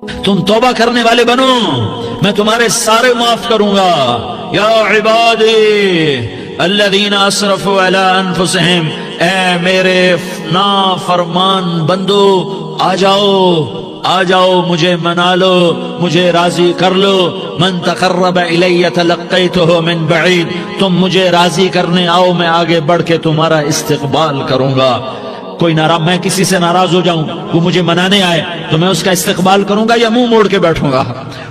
تم توبہ کرنے والے بنو، میں تمہارے سارے معاف کروں گا۔ یا عبادی الذین اسرفوا علی انفسہم، اے میرے نافرمان بندو، آ جاؤ مجھے منا لو، مجھے راضی کر لو۔ من تقرب الی تلقیتہ من بعید، تم مجھے راضی کرنے آؤ، میں آگے بڑھ کے تمہارا استقبال کروں گا۔ کوئی ناراض، میں کسی سے ناراض ہو جاؤں، وہ مجھے منانے آئے تو میں اس کا استقبال کروں گا یا منہ موڑ کے بیٹھوں گا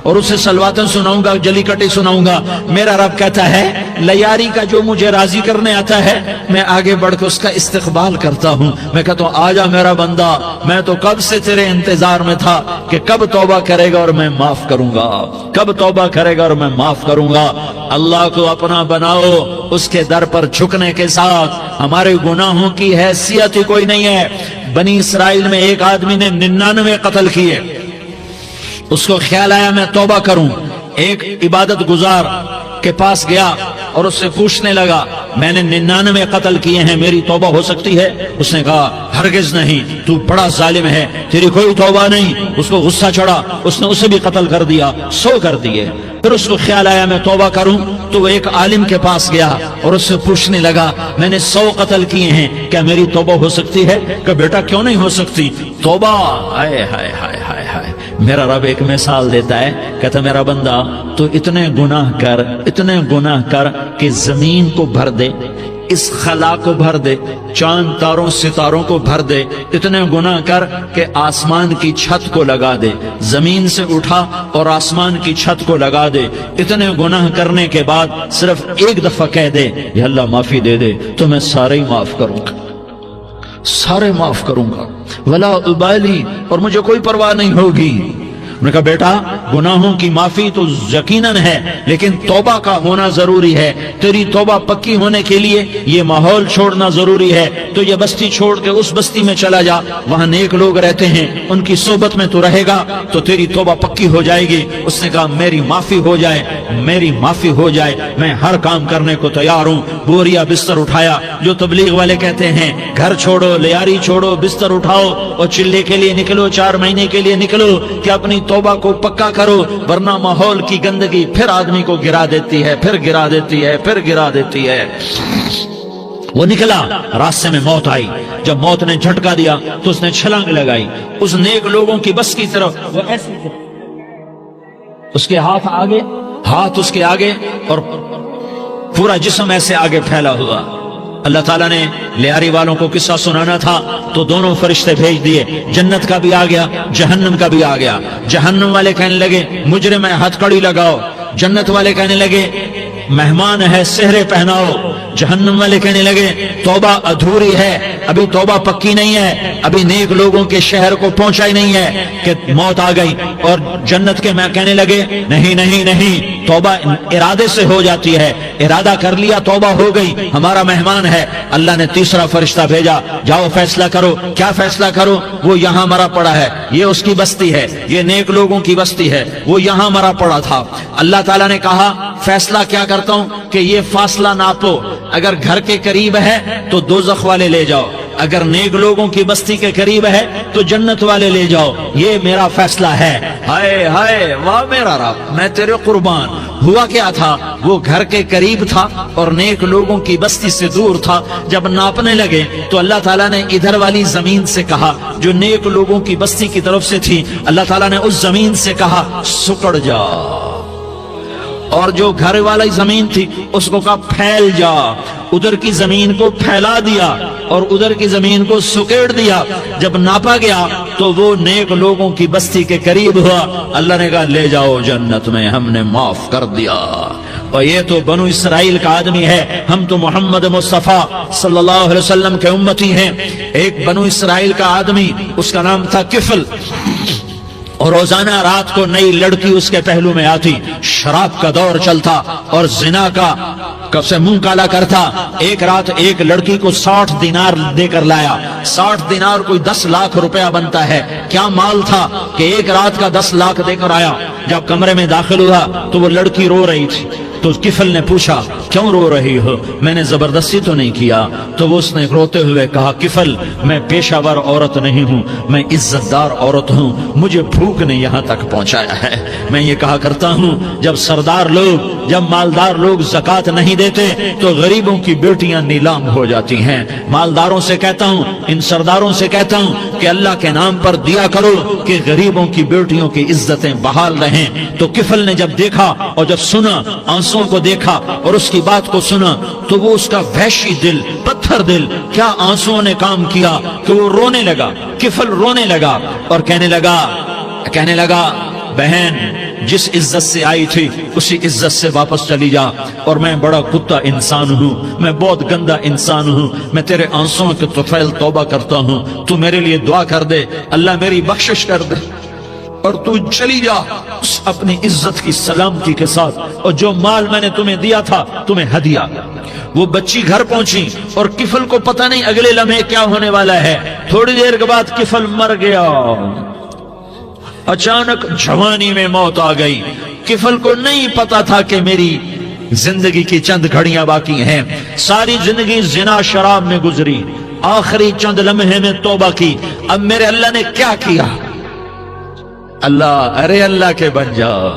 اور اسے سلواتیں سناؤں گا، جلی کٹی سناؤں گا؟ میرا رب کہتا ہے لیاری کا جو مجھے راضی کرنے آتا ہے میں آگے بڑھ کے اس کا استقبال کرتا ہوں۔ میں کہتا ہوں آجا میرا بندہ، میں تو کب سے تیرے انتظار میں تھا کہ کب توبہ کرے گا اور میں معاف کروں گا، کب توبہ کرے گا اور میں معاف کروں گا۔ اللہ کو اپنا بناؤ، اس کے در پر جھکنے کے ساتھ ہمارے گناہوں کی حیثیت ہی کوئی نہیں ہے۔ بنی اسرائیل میں ایک آدمی نے 99 قتل کیے، اس کو خیال آیا میں توبہ کروں، ایک عبادت گزار کے پاس گیا اور اس سے پوچھنے لگا میں نے 99 قتل کیے ہیں، میری توبہ ہو سکتی ہے؟ اس نے کہا ہرگز نہیں، تو بڑا ظالم ہے، تیری کوئی توبہ نہیں۔ اس کو غصہ چڑھا، اس نے اسے بھی قتل کر دیا، 100 کر دیے۔ پھر اس کو خیال آیا میں توبہ کروں تو وہ ایک عالم کے پاس گیا اور اس سے پوچھنے لگا میں نے 100 قتل کیے ہیں، کیا میری توبہ ہو سکتی ہے؟ کہ بیٹا کیوں نہیں ہو سکتی توبہ؟ ہائے ہائے ہائے ہائے ہائے۔ میرا رب ایک مثال دیتا ہے، کہتا میرا بندہ تو اتنے گناہ کر کہ زمین کو بھر دے، اس خلا کو بھر دے، چاند تاروں ستاروں کو بھر دے، اتنے گناہ کر کہ آسمان کی چھت کو لگا دے، زمین سے اٹھا اور آسمان کی چھت کو لگا دے۔ اتنے گناہ کرنے کے بعد صرف ایک دفعہ کہہ دے یا اللہ معافی دے دے تو میں سارے ہی معاف کروں گا، سارے معاف کروں گا، ولا ابالی، اور مجھے کوئی پرواہ نہیں ہوگی۔ میں نے کہا بیٹا گناہوں کی معافی تو یقیناً ہے لیکن توبہ کا ہونا ضروری ہے، تیری توبہ پکی ہونے کے لیے یہ ماحول چھوڑنا ضروری ہے۔ تو یہ بستی چھوڑ کے اس بستی میں چلا جا، وہاں نیک لوگ رہتے ہیں، ان کی صحبت میں تو رہے گا تو تیری توبہ پکی ہو جائے گی۔ اس نے کہا میری معافی ہو جائے، میری معافی ہو جائے، میں ہر کام کرنے کو تیار ہوں۔ بوریا بستر اٹھایا، جو تبلیغ والے کہتے ہیں گھر چھوڑو، لیاری چھوڑو، بستر اٹھاؤ اور چلے کے لیے نکلو، 4 مہینے کے لیے نکلو کہ اپنی توبہ کو پکا کرو، ورنہ ماحول کی گندگی پھر آدمی کو گرا دیتی ہے، پھر گرا دیتی ہے، پھر گرا دیتی ہے۔ وہ نکلا، راستے میں موت آئی، جب موت نے جھٹکا دیا تو اس نے چھلانگ لگائی اس نیک لوگوں کی بس کی طرف، وہ ایسے اس کے ہاتھ اس کے آگے اور پورا جسم ایسے آگے پھیلا ہوا۔ اللہ تعالیٰ نے لیاری والوں کو قصہ سنانا تھا تو دونوں فرشتے بھیج دیے، جنت کا بھی آ گیا، جہنم کا بھی آ گیا۔ جہنم والے کہنے لگے مجرم ہے ہتھ کڑی لگاؤ، جنت والے کہنے لگے مہمان ہے سہرے پہناؤ۔ جہنم والے کہنے لگے توبہ ادھوری ہے، ابھی توبہ پکی نہیں ہے، ابھی نیک لوگوں کے شہر کو پہنچا ہی نہیں ہے کہ موت آ گئی۔ اور جنت کے میں کہنے لگے نہیں نہیں نہیں، توبہ ارادے سے ہو جاتی ہے، ارادہ کر لیا توبہ ہو گئی، ہمارا مہمان ہے۔ اللہ نے تیسرا فرشتہ بھیجا، جاؤ فیصلہ کرو۔ کیا فیصلہ کرو؟ وہ یہاں مرا پڑا ہے، یہ اس کی بستی ہے، یہ نیک لوگوں کی بستی ہے، وہ یہاں مرا پڑا تھا۔ اللہ تعالیٰ نے کہا فیصلہ کیا کرتا ہوں کہ یہ فاصلہ ناپو، اگر گھر کے قریب ہے تو دوزخ والے لے جاؤ، اگر نیک لوگوں کی بستی کے قریب ہے تو جنت والے لے جاؤ، یہ میرا فیصلہ ہے۔ ہائے ہائے واہ میرا رب، میں تیرے قربان۔ ہوا کیا تھا؟ وہ گھر کے قریب تھا اور نیک لوگوں کی بستی سے دور تھا۔ جب ناپنے لگے تو اللہ تعالیٰ نے ادھر والی زمین سے کہا جو نیک لوگوں کی بستی کی طرف سے تھی، اللہ تعالیٰ نے اس زمین سے کہا سکڑ جا، اور جو گھر والی زمین تھی اس کو کہا پھیل جا۔ ادھر کی زمین کو پھیلا دیا اور ادھر کی زمین کو سکیڑ دیا۔ جب ناپا گیا تو وہ نیک لوگوں کی بستی کے قریب ہوا۔ اللہ نے کہا لے جاؤ جنت میں، ہم نے معاف کر دیا۔ اور یہ تو بنو اسرائیل کا آدمی ہے، ہم تو محمد مصطفیٰ صلی اللہ علیہ وسلم کے امتی ہیں۔ ایک بنو اسرائیل کا آدمی، اس کا نام تھا کفل، اور روزانہ رات کو نئی لڑکی اس کے پہلو میں آتی، شراب کا دور چلتا اور زنا کا کب سے منہ کالا کرتا۔ ایک رات ایک لڑکی کو 60 دینار دے کر لایا۔ 60 دینار کوئی 10 لاکھ روپیہ بنتا ہے۔ کیا مال تھا کہ ایک رات کا 10 لاکھ دے کر آیا۔ جب کمرے میں داخل ہوا تو وہ لڑکی رو رہی تھی، تو تو کفل نے پوچھا کیوں رو رہی ہو؟ میں نے زبردستی تو نہیں کیا۔ تو وہ اس نے روتے ہوئے کہا کفل میں پیشہ ور عورت نہیں ہوں، میں عزت دار عورت ہوں، مجھے بھوک نے یہاں تک پہنچایا ہے۔ میں یہ کہا کرتا ہوں جب سردار لوگ، جب مالدار لوگ زکوٰۃ نہیں دیتے تو غریبوں کی بیٹیاں نیلام ہو جاتی ہیں۔ مالداروں سے کہتا ہوں، ان سرداروں سے کہتا ہوں کہ اللہ کے نام پر دیا کرو کہ غریبوں کی بیٹیوں کی عزتیں بحال رہیں۔ تو کفل نے جب دیکھا اور جب سنا، آنسوں کو دیکھا اور اس کی بات کو سنا، تو وہ اس کا وحشی دل، پتھر دل، کیا آنسوں نے کام کیا کہ وہ رونے لگا۔ کفل رونے لگا اور کہنے لگا بہن جس عزت سے آئی تھی اسی عزت سے واپس چلی جا، اور میں بڑا کتا انسان ہوں، میں بہت گندا انسان ہوں، میں تیرے آنسوں کے طفیل توبہ کرتا ہوں، تو میرے لیے دعا کر دے، اللہ میری بخشش کر دے، اور تو چلی جا اس اپنی عزت کی سلامتی کے ساتھ، اور جو مال میں نے تمہیں دیا تھا تمہیں ہدیہ۔ وہ بچی گھر پہنچی اور کفل کو پتہ نہیں اگلے لمحے کیا ہونے والا ہے۔ تھوڑی دیر کے بعد کفل مر گیا، اچانک جوانی میں موت آ گئی۔ کفل کو نہیں پتا تھا کہ میری زندگی کی چند گھڑیاں باقی ہیں، ساری زندگی زنا شراب میں گزری، آخری چند لمحے میں توبہ کی۔ اب میرے اللہ نے کیا کیا؟ اللہ کے بن جاؤ،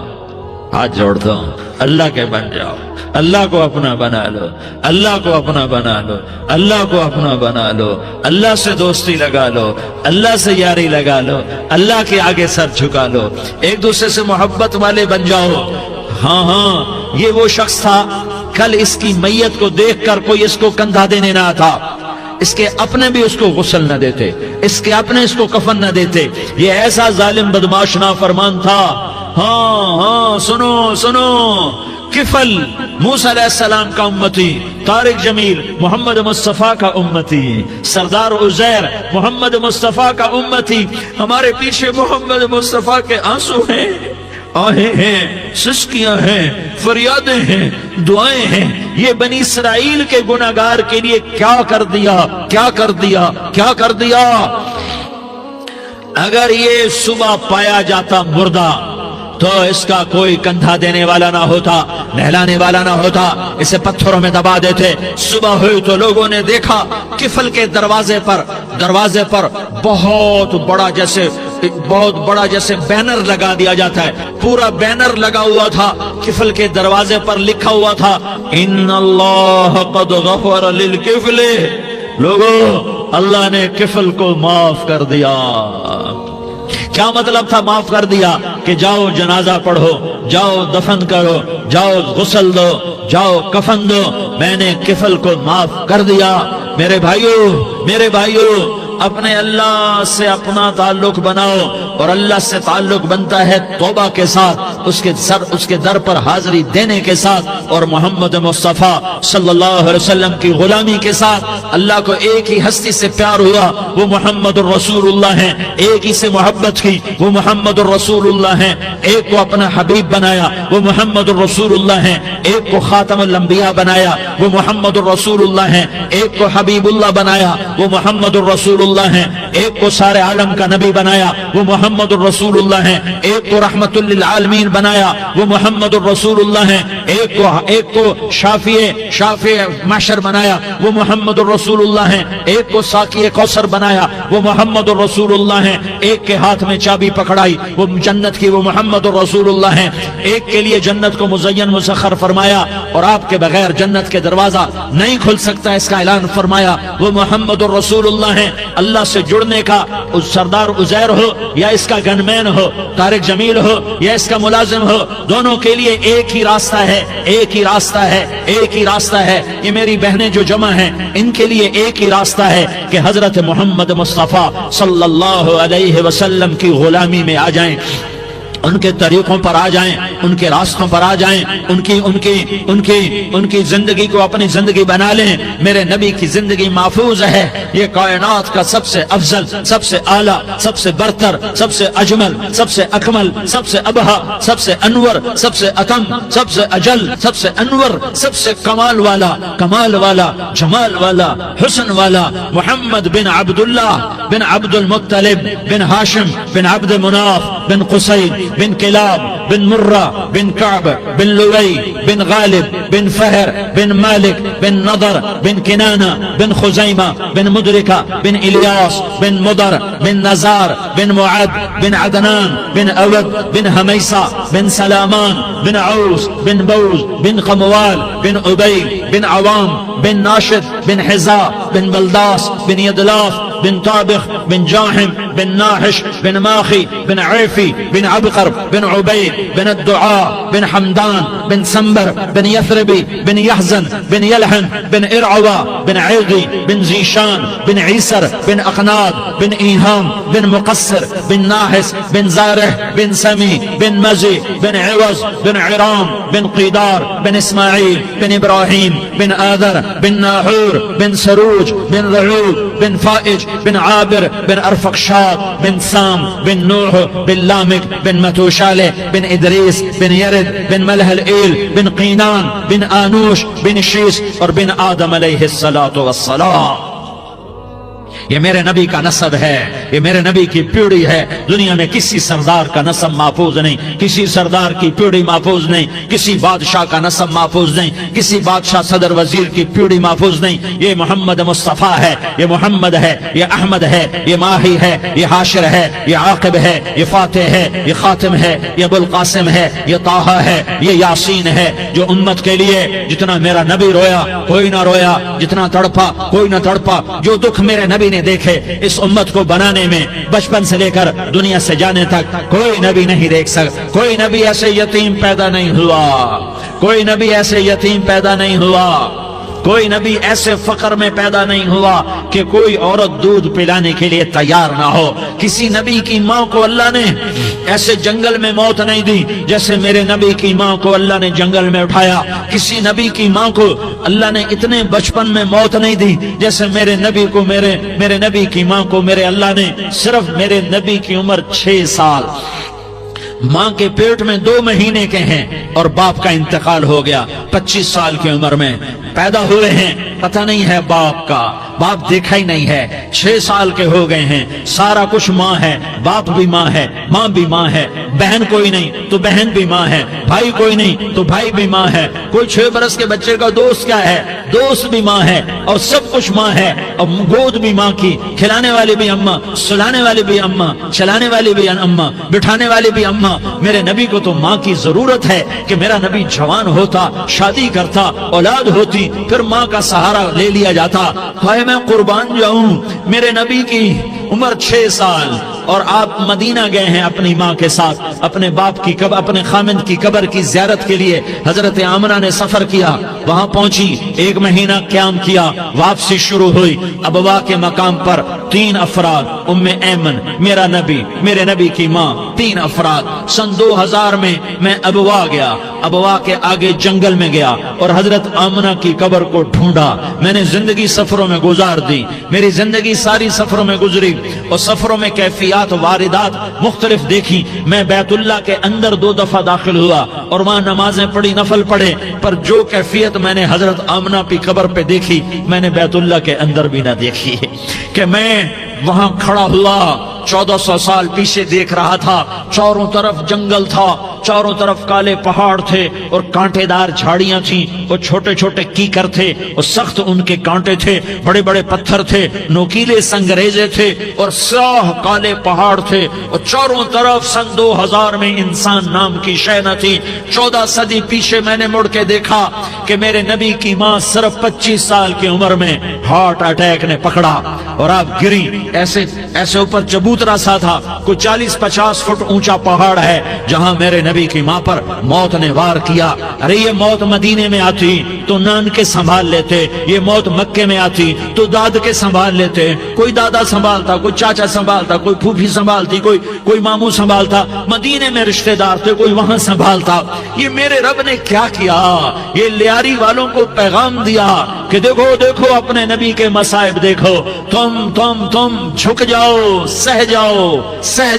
ہاتھ جوڑتا ہوں، اللہ کے بن جاؤ، اللہ کو اپنا بنا لو، اللہ کو اپنا بنا لو، اللہ کو اپنا بنا لو، اللہ سے دوستی لگا لو، اللہ سے یاری لگا لو، اللہ کے آگے سر جھکا لو، ایک دوسرے سے محبت والے بن جاؤ۔ ہاں یہ وہ شخص تھا، کل اس کی میت کو دیکھ کر کوئی اس کو کندھا دینے نہ تھا، اس کے اپنے بھی اس کو غسل نہ دیتے، اس کے اپنے اس کو کفن نہ دیتے، یہ ایسا ظالم بدماش نافرمان تھا۔ ہاں سنو، کفل موسیٰ علیہ السلام کا امتی، طارق جمیل محمد مصطفیٰ کا امتی، سردار عزیر محمد مصطفیٰ کا امتی، ہمارے پیچھے محمد مصطفیٰ کے آنسو ہیں، آہیں ہیں، سسکیاں ہیں، فریادیں ہیں، دعائیں ہیں۔ یہ بنی اسرائیل کے گناہگار کے لیے کیا کر دیا۔ اگر یہ صبح پایا جاتا مردہ تو اس کا کوئی کندھا دینے والا نہ ہوتا، نہلانے والا نہ ہوتا، اسے پتھروں میں دبا دیتے۔ صبح ہوئی تو لوگوں نے دیکھا کفل کے دروازے پر بہت بڑا جیسے بینر لگا دیا جاتا ہے، پورا بینر لگا ہوا تھا، کفل کے دروازے پر لکھا ہوا تھا ان اللہ قد غفر للکفل، لوگوں اللہ نے کفل کو معاف کر دیا۔ کیا مطلب تھا معاف کر دیا؟ کہ جاؤ جنازہ پڑھو، جاؤ دفن کرو، جاؤ غسل دو، جاؤ کفن دو، میں نے کفل کو معاف کر دیا۔ میرے بھائیو اپنے اللہ سے اپنا تعلق بناؤ، اور اللہ سے تعلق بنتا ہے توبہ کے ساتھ، اس کے در پر حاضری دینے کے ساتھ، اور محمد مصطفیٰ صلی اللہ علیہ وسلم کی غلامی کے ساتھ۔ اللہ کو ایک ہی ہستی سے پیار ہوا، وہ محمد الرسول اللہ ہیں، ایک ہی سے محبت کی، وہ محمد الرسول اللہ ہیں، ایک کو اپنا حبیب بنایا، وہ محمد الرسول اللہ ہیں، ایک کو خاتم الانبیاء بنایا، وہ محمد الرسول اللہ ہیں، ایک کو حبیب اللہ بنایا، وہ محمد الرسول اللہ ہیں، ایک کو سارے عالم کا نبی بنایا، وہ محمد الرسول اللہ ہیں، ایک کو رحمت للعالمین بنایا، وہ محمد الرسول اللہ ہیں، ایک کو شافع محشر بنایا، وہ محمد الرسول اللہ ہیں، ایک کو ساقی کوثر بنایا، وہ محمد الرسول اللہ ہیں، ایک کے ہاتھ میں چابی پکڑائی وہ جنت کی، وہ محمد الرسول اللہ ہیں، ایک کے لیے جنت کو مزین مسخر فرمایا اور آپ کے بغیر جنت کے دروازہ نہیں کھل سکتا اس کا اعلان فرمایا، وہ محمد الرسول اللہ ہیں۔ اللہ سے جڑنے کا سردار عزیر ہو یا اس کا گنمین ہو، طارق جمیل ہو یا اس کا ملازم ہو، دونوں کے لیے ایک ہی راستہ ہے۔ یہ میری بہنیں جو جمع ہیں ان کے لیے ایک ہی راستہ ہے کہ حضرت محمد مصطفیٰ صلی اللہ علیہ وسلم کی غلامی میں آ جائیں، ان کے طریقوں پر آ جائیں، ان کے راستوں پر آ جائیں، ان کی زندگی کو اپنی زندگی بنا لیں۔ میرے نبی کی زندگی محفوظ ہے، یہ کائنات کا سب سے افضل، سب سے اعلیٰ، سب سے برتر، سب سے اجمل، سب سے اکمل، سب سے ابہا، سب سے انور، سب سے اتم، سب سے اجل، سب سے انور، سب سے کمال والا، جمال والا، حسن والا، محمد بن عبداللہ بن عبد المطلب بن ہاشم بن عبد مناف بن قصی بن کلاب بن مرہ بن کعب بن لوی بن غالب بن فہر بن مالک بن نضر بن کنانہ بن خزیمہ بن مدرکہ بن الیاس بن مضر بن نزار بن معد بن عدنان بن اود بن حمیسہ بن سلامان بن عوس بن بوز بن قموال بن عبید بن عوام بن ناشد بن حزا بن بلداس بن يدلاف بن طابخ بن جاحم بن ناحش بن ماخي بن عيفي بن عبقر بن عبيد بن الدعاء بن حمدان بن سنبر بن يثربي بن يحزن بن يلحن بن إرعوى بن عيغي بن زيشان بن عيسر بن أقناد بن إيهام بن مقصر بن ناحس بن زارح بن سمي بن مزي بن عوز بن عرام بن قيدار بن إسماعيل بن إبراهيم بن آذر بن ناحور بن سروج بن رعود بن فائج بن عابر بن أرفقشاد بن سام بن نوح بن لامك بن متوشالة بن إدريس بن يرد بن ملهلئيل بن قينان بن آنوش بن شيس اور بن آدم علیہ الصلاة والسلام. یہ میرے نبی کا نسب ہے، یہ میرے نبی کی پیڑھی ہے. دنیا میں کسی سردار کا نسب محفوظ نہیں، کسی سردار کی پیڑھی محفوظ نہیں، کسی بادشاہ کا نسب محفوظ نہیں، کسی بادشاہ صدر وزیر کی پیڑھی محفوظ نہیں. یہ محمد مصطفیٰ ہے، یہ محمد ہے، یہ احمد ہے، یہ ماہی ہے، یہ حاشر ہے، یہ عاقب ہے، یہ فاتح ہے، یہ خاتم ہے، یہ ابو القاسم ہے، یہ طٰہٰ ہے، یہ یاسین ہے. جو امت کے لیے جتنا میرا نبی رویا کوئی نہ رویا، جتنا تڑپا کوئی نہ تڑپا، جو دکھ میرے نبی نے دیکھے اس امت کو بنانے میں بچپن سے لے کر دنیا سے جانے تک کوئی نبی نہیں دیکھ سکتا. کوئی نبی ایسے یتیم پیدا نہیں ہوا، کوئی نبی ایسے یتیم پیدا نہیں ہوا، کوئی نبی ایسے فقر میں پیدا نہیں ہوا کہ کوئی عورت دودھ پلانے کے لیے تیار نہ ہو. کسی نبی کی ماں کو اللہ نے ایسے جنگل میں موت نہیں دی جیسے میرے نبی کی ماں کو اللہ نے جنگل میں اٹھایا. کسی نبی کی ماں کو اللہ نے اتنے بچپن میں موت نہیں دی جیسے میرے نبی کو میرے نبی کی ماں کو میرے اللہ نے صرف میرے نبی کی عمر 6 سال ماں کے پیٹ میں 2 مہینے کے ہیں اور باپ کا انتقال ہو گیا 25 سال کی عمر میں پیدا ہوئے ہیں. پتہ نہیں ہے باپ کا، باپ دیکھا ہی نہیں ہے. 6 سال کے ہو گئے ہیں، سارا کچھ ماں ہے، باپ بھی ماں ہے، ماں بھی ماں ہے. بہن کوئی نہیں تو بہن بھی ماں ہے، بھائی کوئی نہیں تو بھائی بھی ماں ہے. کوئی 6 برس کے بچے کا دوست کیا ہے، دوست بھی ماں ہے اور سب کچھ ماں ہے. اور گود بھی ماں کی، کھلانے والی بھی اماں، سلانے والی بھی اماں، چلانے والی بھی اماں، بٹھانے والی بھی اماں. میرے نبی کو تو ماں کی ضرورت ہے کہ میرا نبی جوان ہوتا، شادی کرتا، اولاد ہوتی، پھر ماں کا سہارا لے لیا جاتا. ہائے میں قربان جاؤں، میرے نبی کی عمر 6 سال اور آپ مدینہ گئے ہیں اپنی ماں کے ساتھ، اپنے باپ کی اپنے خامند کی قبر کی زیارت کے لیے. حضرت آمنہ نے سفر کیا، وہاں پہنچی، 1 مہینہ قیام کیا، واپسی شروع ہوئی. ابوا کے مقام پر 3 افراد، ام ایمن، میرا نبی، میرے نبی کی ماں، 3 افراد. سن 2000 میں ابوا گیا، ابوا کے آگے جنگل میں گیا اور حضرت آمنہ کی قبر کو ڈھونڈا. میں نے زندگی سفروں میں گزار دی، میری زندگی ساری سفروں میں گزری اور سفروں میں کیفیات واردات مختلف دیکھی. میں بیت اللہ کے اندر 2 دفعہ داخل ہوا اور وہاں نمازیں پڑھی، نفل پڑھے، پر جو کیفیت میں نے حضرت آمنہ کی قبر پہ دیکھی میں نے بیت اللہ کے اندر بھی نہ دیکھی. کہ میں وہاں کھڑا ہوا 1400 سال پیچھے دیکھ رہا تھا، چاروں طرف جنگل تھا، چاروں طرف کالے پہاڑ تھے اور کانٹے دار جھاڑیاں تھیں اور چھوٹے چھوٹے کیکر تھے اور سخت ان کے کانٹے تھے، بڑے بڑے پتھر تھے، نوکیلے سنگریزے تھے اور سیاہ کالے پہاڑ تھے اور چاروں طرف. سن 2000 میں انسان نام کی شے نہ تھی. 14 صدی پیچھے میں نے مڑ کے دیکھا کہ میرے نبی کی ماں صرف 25 سال کی عمر میں ہارٹ اٹیک نے پکڑا اور آپ گری. ایسے اوپر چبوترا سا تھا، کوئی 40-50 فٹ اونچا پہاڑ ہے جہاں میرے نبی کی ماں پر موت نے وار کیا. ارے یہ موت مدینے میں آتی تو نان کے سنبھال لیتے، یہ موت مکے میں آتی تو داد کے سنبھال لیتے. کوئی دادا سنبھالتا، کوئی چاچا سنبھالتا، کوئی پھوپھی سنبھالتی، کوئی ماموں سنبھالتا. مدینے میں رشتہ دار تھے، کوئی وہاں سنبھالتا. یہ میرے رب نے کیا کیا؟ یہ لیاری والوں کو پیغام دیا کہ دیکھو دیکھو اپنے نبی کے مصائب دیکھو، تم جھک جاؤ، سہ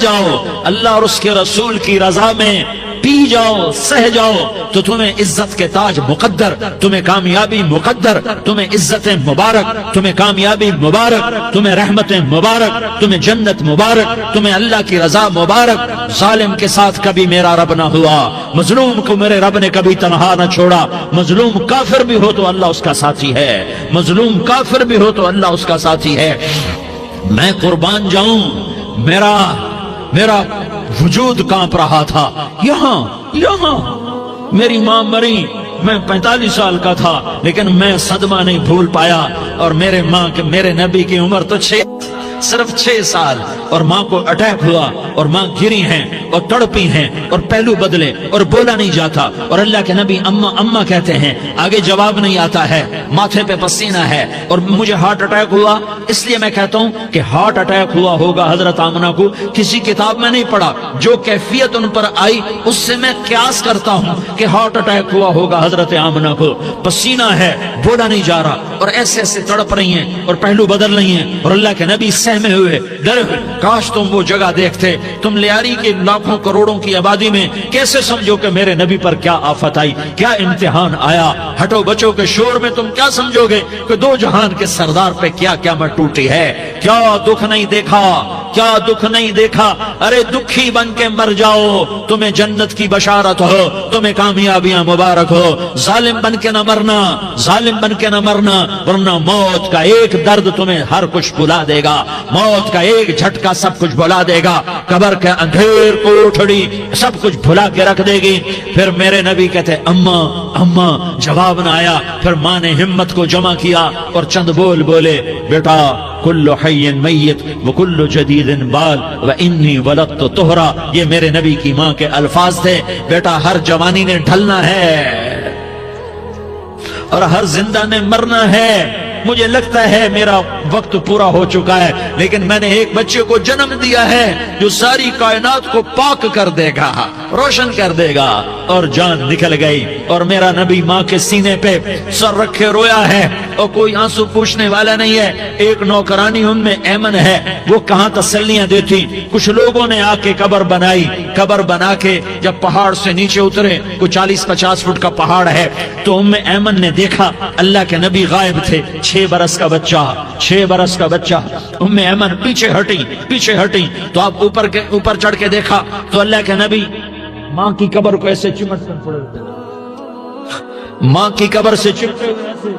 جاؤ. اللہ اور اس کے رسول کی رضا میں پی جاؤ سہ جاؤ تو تمہیں عزت کے تاج مقدر، تمہیں کامیابی مقدر، تمہیں عزت مبارک، تمہیں کامیابی مبارک، تمہیں رحمت مبارک، تمہیں جنت مبارک، تمہیں اللہ کی رضا مبارک۔ ظالم کے ساتھ کبھی میرا رب نہ ہوا، مظلوم کو میرے رب نے کبھی تنہا نہ چھوڑا۔ مظلوم کافر بھی ہو تو اللہ اس کا ساتھی ہے، مظلوم کافر بھی ہو تو اللہ اس کا ساتھی ہے۔ میں قربان جاؤں، میرا وجود کانپ رہا تھا۔ یہاں میری ماں مری، میں 45 سال کا تھا، لیکن میں صدمہ نہیں بھول پایا۔ اور میرے نبی کی عمر تو صرف 6 سال، اور ماں کو اٹیک ہوا اور ماں گری ہیں اور تڑپی ہیں اور پہلو بدلے اور بولا نہیں جاتا، اور اللہ کے نبی اماں اماں کہتے ہیں، آگے جواب نہیں آتا ہے، ماتھے پہ پسینہ ہے، اور مجھے ہارٹ اٹیک ہوا۔ اس لیے میں کہتا ہوں کہ ہارٹ اٹیک ہوا ہوگا حضرت آمنہ کو، کسی کتاب میں نہیں پڑھا، جو کیفیت ان پر آئی اس سے میں قیاس کرتا ہوں کہ ہارٹ اٹیک ہوا ہوگا حضرت آمنہ کو۔ پسینہ ہے، بولا نہیں جا رہا، اور ایسے تڑپ رہی ہیں اور پہلو بدل رہی ہیں، اور اللہ کے نبی سہمے ہوئے ڈرے ہوئے۔ کاش تم وہ جگہ دیکھتے، تم لیاری کے لاکھوں کروڑوں کی آبادی میں کیسے سمجھو کہ میرے نبی پر کیا آفت آئی، کیا امتحان آیا۔ ہٹو بچوں کے شور میں تم کیا سمجھو گے کہ دو جہان کے سردار پہ کیا قیامت ٹوٹی ہے۔ کیا دکھ نہیں دیکھا، کیا دکھ نہیں دیکھا۔ ارے دکھی بن کے مر جاؤ، تمہیں جنت کی بشارت ہو، تمہیں کامیابیاں مبارک ہو۔ ظالم بن کے نہ مرنا، ظالم بن کے نہ مرنا، ورنہ موت کا ایک درد تمہیں ہر کچھ بھلا دے گا، موت کا ایک جھٹکا سب کچھ بھلا دے گا، قبر کے اندھیر کوٹھڑی سب کچھ بھلا کے رکھ دے گی۔ پھر میرے نبی کہتے اماں اماں، جواب نہ آیا۔ پھر ماں نے ہمت کو جمع کیا اور چند بول بولے، بیٹا کل حی میت وکل جدید بال وانی ولدت طہرا۔ یہ میرے نبی کی ماں کے الفاظ تھے، بیٹا ہر جوانی نے ڈھلنا ہے اور ہر زندہ نے مرنا ہے۔ مجھے لگتا ہے میرا وقت پورا ہو چکا ہے، لیکن میں نے ایک بچے کو جنم دیا ہے جو ساری کائنات کو پاک کر دے گا، روشن کر دے گا۔ اور جان نکل گئی، اور میرا نبی ماں کے سینے پہ سر رکھے رویا ہے، اور کوئی آنسو پوچھنے والا نہیں ہے۔ ایک نوکرانی ان میں ایمن ہے، وہ کہاں تسلیاں دیتی۔ کچھ لوگوں نے آ کے قبر بنائی، قبر بنا کے جب پہاڑ سے نیچے اترے، کوئی 40-50 فٹ کا پہاڑ ہے، تو ایمن نے دیکھا اللہ کے نبی غائب تھے۔ 6 برس کا بچہ، 6 برس کا بچہ۔ ایمن پیچھے ہٹی تو آپ اوپر چڑھ کے دیکھا تو اللہ کے نبی ماں کی قبر کو ایسے چمٹ کر پڑے ہوئے، ماں کی قبر سے چمٹے ہوئے ایسے۔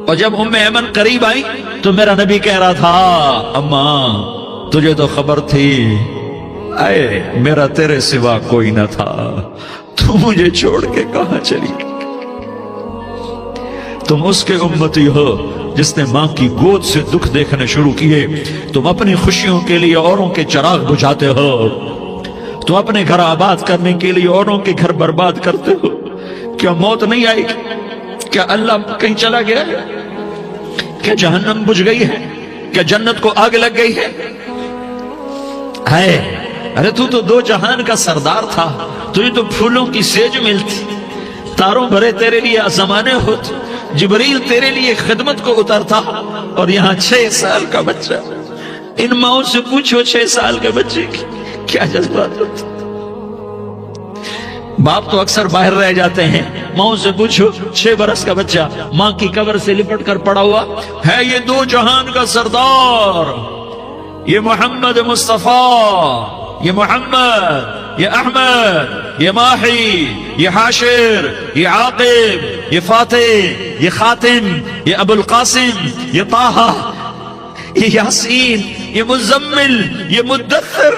اور جب ایمن قریب آئی تو میرا نبی کہہ رہا تھا، اماں تجھے تو خبر تھی، اے میرا تیرے سوا کوئی نہ تھا، تو مجھے چھوڑ کے کہاں چلی گئی۔ تم اس کے امتی ہو جس نے ماں کی گود سے دکھ دیکھنے شروع کیے۔ تم اپنی خوشیوں کے لیے اوروں کے چراغ بجھاتے ہو، تم اپنے گھر آباد کرنے کے لیے اوروں کے گھر برباد کرتے ہو۔ کیا موت نہیں آئے گی؟ کیا اللہ کہیں چلا گیا ہے؟ کیا جہنم بجھ گئی ہے؟ کیا جنت کو آگ لگ گئی ہے؟ ارے تو 2 جہان کا سردار تھا، تجھے تو پھولوں کی سیج ملتی، تاروں بھرے تیرے لیے زمانے ہوتے، جبریل تیرے لیے خدمت کو اترتا، اور یہاں 6 سال کا بچہ۔ ان ماؤں سے پوچھو 6 سال کے بچے کی کیا جذبات ہوتے۔ باپ تو اکثر باہر رہ جاتے ہیں، ماؤں سے پوچھو 6 برس کا بچہ ماں کی قبر سے لپٹ کر پڑا ہوا ہے۔ یہ 2 جہان کا سردار، یہ محمد مصطفیٰ، یہ محمد، یہ احمد، یہ ماہی، یہ حاشر، یہ عاقب، یہ فاتح، یہ خاتم، یہ ابو القاسم، یہ طٰہٰ، یہ یاسین، یہ مزمل، یہ مدثر،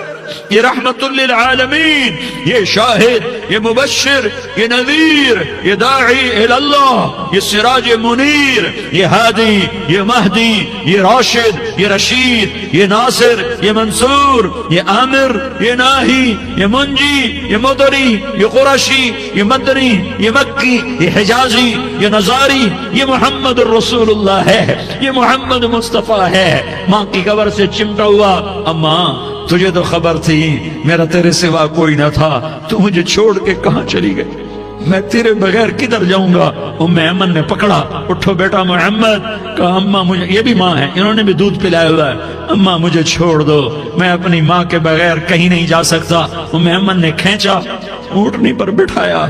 یہ رحمت للعالمین، یہ شاہد، یہ مبشر، یہ نذیر، یہ داعی اللہ، یہ سراج منیر، یہ ہادی، یہ مہدی، یہ راشد، یہ رشید، یہ ناصر، یہ منصور، یہ عامر، یہ ناہی، یہ منجی، یہ مدری، یہ قرشی، یہ مدنی، یہ مکی، یہ حجازی، یہ نظاری، یہ محمد الرسول اللہ ہے، یہ محمد مصطفیٰ ہے۔ ماں کی قبر سے چمٹا ہوا، اماں تجھے تو خبر تھی میرا تیرے سوا کوئی نہ تھا، تو مجھے چھوڑ کے کہاں چلی گئی۔ میں تیرے بغیر کدھر جاؤں گا؟ ام ایمن نے پکڑا، اٹھو بیٹا محمد، کہا اماں مجھے، یہ بھی ماں ہے، انہوں نے بھی دودھ پلایا ہوا ہے، اماں مجھے چھوڑ دو، میں اپنی ماں کے بغیر کہیں نہیں جا سکتا۔ ام ایمن نے کھینچا، اونٹنی پر بٹھایا،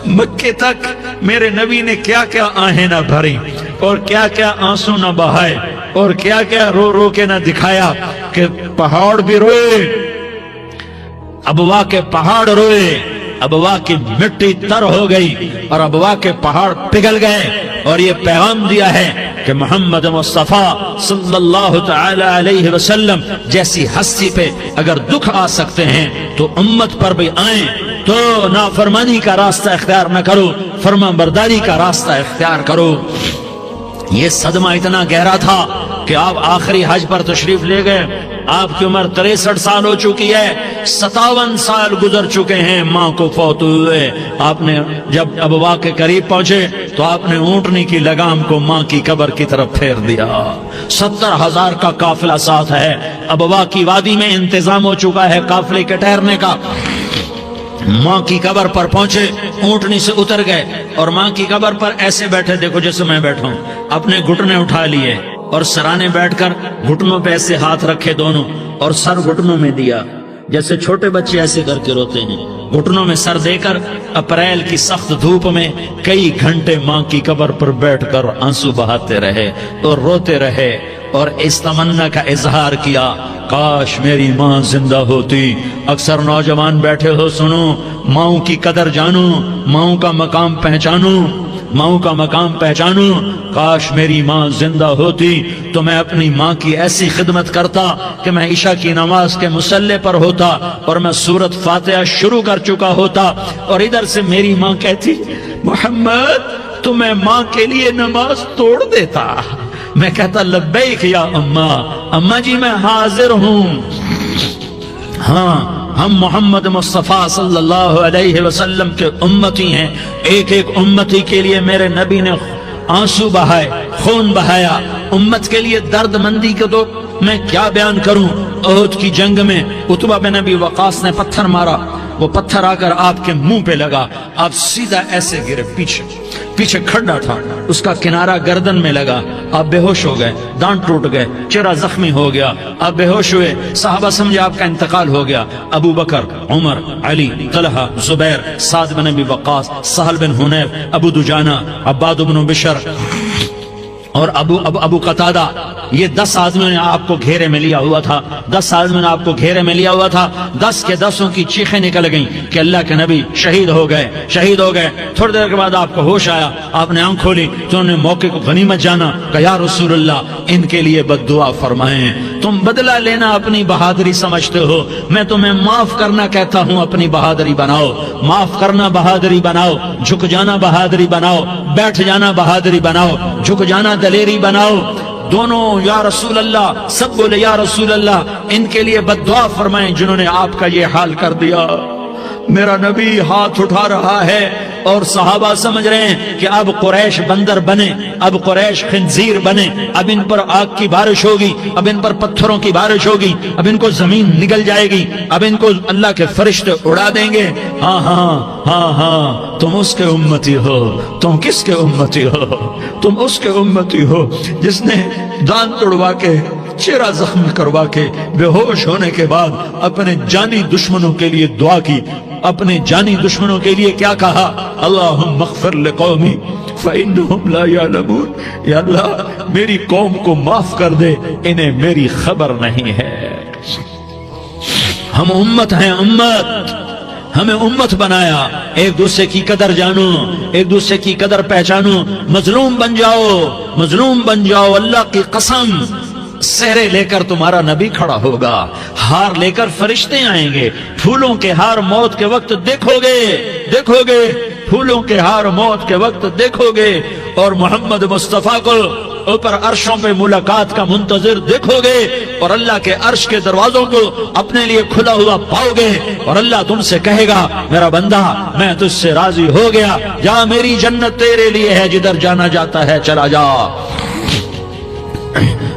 مکے تک میرے نبی نے کیا کیا آہیں نہ بھری اور کیا کیا آنسو نہ بہائے اور کیا کیا رو رو کے نہ دکھایا کہ پہاڑ بھی روئے، ابوا کے پہاڑ روئے، ابوا کی مٹی تر ہو گئی اور ابوا کے پہاڑ پگھل گئے، اور یہ پیغام دیا ہے کہ محمد مصطفیٰ صلی اللہ تعالی علیہ وسلم جیسی ہستی پہ اگر دکھ آ سکتے ہیں تو امت پر بھی آئیں، تو نافرمانی کا راستہ اختیار نہ کرو، فرما برداری کا راستہ اختیار کرو۔ یہ صدمہ اتنا گہرا تھا کہ آپ آخری حج پر تشریف لے گئے، آپ کی عمر 63 سال ہو چکی ہے، 57 سال گزر چکے ہیں ماں کو فوت ہوئے۔ آپ نے جب ابوا کے قریب پہنچے تو آپ نے اونٹنی کی لگام کو ماں کی قبر کی طرف پھیر دیا۔ 70,000 کا قافلہ ساتھ ہے، ابوا کی وادی میں انتظام ہو چکا ہے قافلے کے ٹھہرنے کا۔ ماں کی قبر پر پہنچے، اونٹنی سے اتر گئے اور ماں کی قبر پر ایسے بیٹھے، دیکھو جیسے میں بیٹھا ہوں، اپنے گھٹنے اٹھا لیے اور سرانے بیٹھ کر گھٹنوں پہ ایسے ہاتھ رکھے دونوں اور سر گھٹنوں میں دیا، جیسے چھوٹے بچے ایسے کر کے روتے ہیں، گھٹنوں میں سر دے کر اپریل کی سخت دھوپ میں کئی گھنٹے ماں کی قبر پر بیٹھ کر آنسو بہاتے رہے اور روتے رہے اور اس تمنا کا اظہار کیا، کاش میری ماں زندہ ہوتی۔ اکثر نوجوان بیٹھے ہو، سنو، ماؤں کی قدر جانو، ماؤں کا مقام پہچانو، ماؤں کا مقام پہچانو۔ کاش میری ماں زندہ ہوتی تو میں اپنی ماں کی ایسی خدمت کرتا کہ میں عشاء کی نماز کے مصلی پر ہوتا اور میں سورۃ فاتحہ شروع کر چکا ہوتا، اور ادھر سے میری ماں کہتی محمد تو میں ماں کے لیے نماز توڑ دیتا، میں کہتا لبیک یا اماں، اماں جی میں حاضر ہوں۔ ہاں، ہم محمد مصطفیٰ صلی اللہ علیہ وسلم کے امتی ہیں، ایک ایک امتی کے لیے میرے نبی نے آنسو بہائے، خون بہایا، امت کے لیے درد مندی کو تو میں کیا بیان کروں۔ احد کی جنگ میں عتبہ بن ابی وقاص نے پتھر مارا، وہ پتھر آ کر آپ کے منہ پہ لگا، آپ سیدھا ایسے گرے، پیچھے کھڑا تھا، اس کا کنارہ گردن میں لگا، آپ بے ہوش ہو گئے، دانت ٹوٹ گئے، چہرہ زخمی ہو گیا، آپ بے ہوش ہوئے، صحابہ سمجھے آپ کا انتقال ہو گیا۔ ابو بکر، عمر، علی، طلحہ، زبیر، سعد بن ابی وقاص، سہل بن حنیف، ابو دجانہ، عباد بن بشر اور ابو قتادہ، یہ 10 آدمیوں نے آپ کو گھیرے میں لیا ہوا تھا، 10 آدمیوں نے آپ کو گھیرے میں لیا ہوا تھا، 10 کے 10 کی چیخیں نکل گئیں کہ اللہ کے نبی شہید ہو گئے۔ تھوڑی دیر کے بعد آپ کو ہوش آیا، آپ نے آنکھ کھولی تو انہوں نے موقع کو غنیمت جانا، کہ یا رسول اللہ ان کے لیے بد دعا فرمائیں، تم بدلہ لینا اپنی بہادری سمجھتے ہو، میں تمہیں معاف کرنا کہتا ہوں، اپنی بہادری بناؤ، معاف کرنا بہادری بناؤ، جھک جانا بہادری بناؤ، بیٹھ جانا بہادری بناؤ، جھک جانا دلیری بناؤ۔ دونوں یا رسول اللہ، سب بولے یا رسول اللہ، ان کے لیے بد دعا فرمائیں جنہوں نے آپ کا یہ حال کر دیا۔ میرا نبی ہاتھ اٹھا رہا ہے اور صحابہ سمجھ رہے ہیں کہ اب قریش بندر بنے، اب قریش خنزیر بنے، اب ان پر آگ کی بارش ہوگی، اب ان پر پتھروں کی بارش ہوگی، اب ان کو زمین نگل جائے گی، اب ان کو اللہ کے فرشتے اڑا دیں گے۔ ہاں ہاں ہاں ہاں، تم اس کے امتی ہو، تم کس کے امتی ہو؟ تم اس کے امتی ہو جس نے دانت توڑوا کے، چہرہ زخمی کروا کے، بے ہوش ہونے کے بعد اپنے جانی دشمنوں کے لیے دعا کی، اپنے جانی دشمنوں کے لیے کیا کہا؟ اللہم اغفر لقومی فإنہم لا یعلمون، یا اللہ میری قوم کو معاف کر دے، انہیں میری خبر نہیں ہے۔ ہم امت ہیں، امت، ہمیں امت بنایا، ایک دوسرے کی قدر جانو، ایک دوسرے کی قدر پہچانو، مظلوم بن جاؤ، مظلوم بن جاؤ، اللہ کی قسم سہرے لے کر تمہارا نبی کھڑا ہوگا، ہار لے کر فرشتے آئیں گے، پھولوں کے ہار موت کے وقت دیکھو گے، پھولوں کے ہار موت کے وقت دیکھو گے، اور محمد مصطفیٰ کو اوپر عرشوں پہ ملاقات کا منتظر دیکھو گے، اور اللہ کے عرش کے دروازوں کو اپنے لیے کھلا ہوا پاؤ گے، اور اللہ تم سے کہے گا میرا بندہ میں تجھ سے راضی ہو گیا، جا میری جنت تیرے لیے ہے، جدھر جانا جاتا ہے چلا جا۔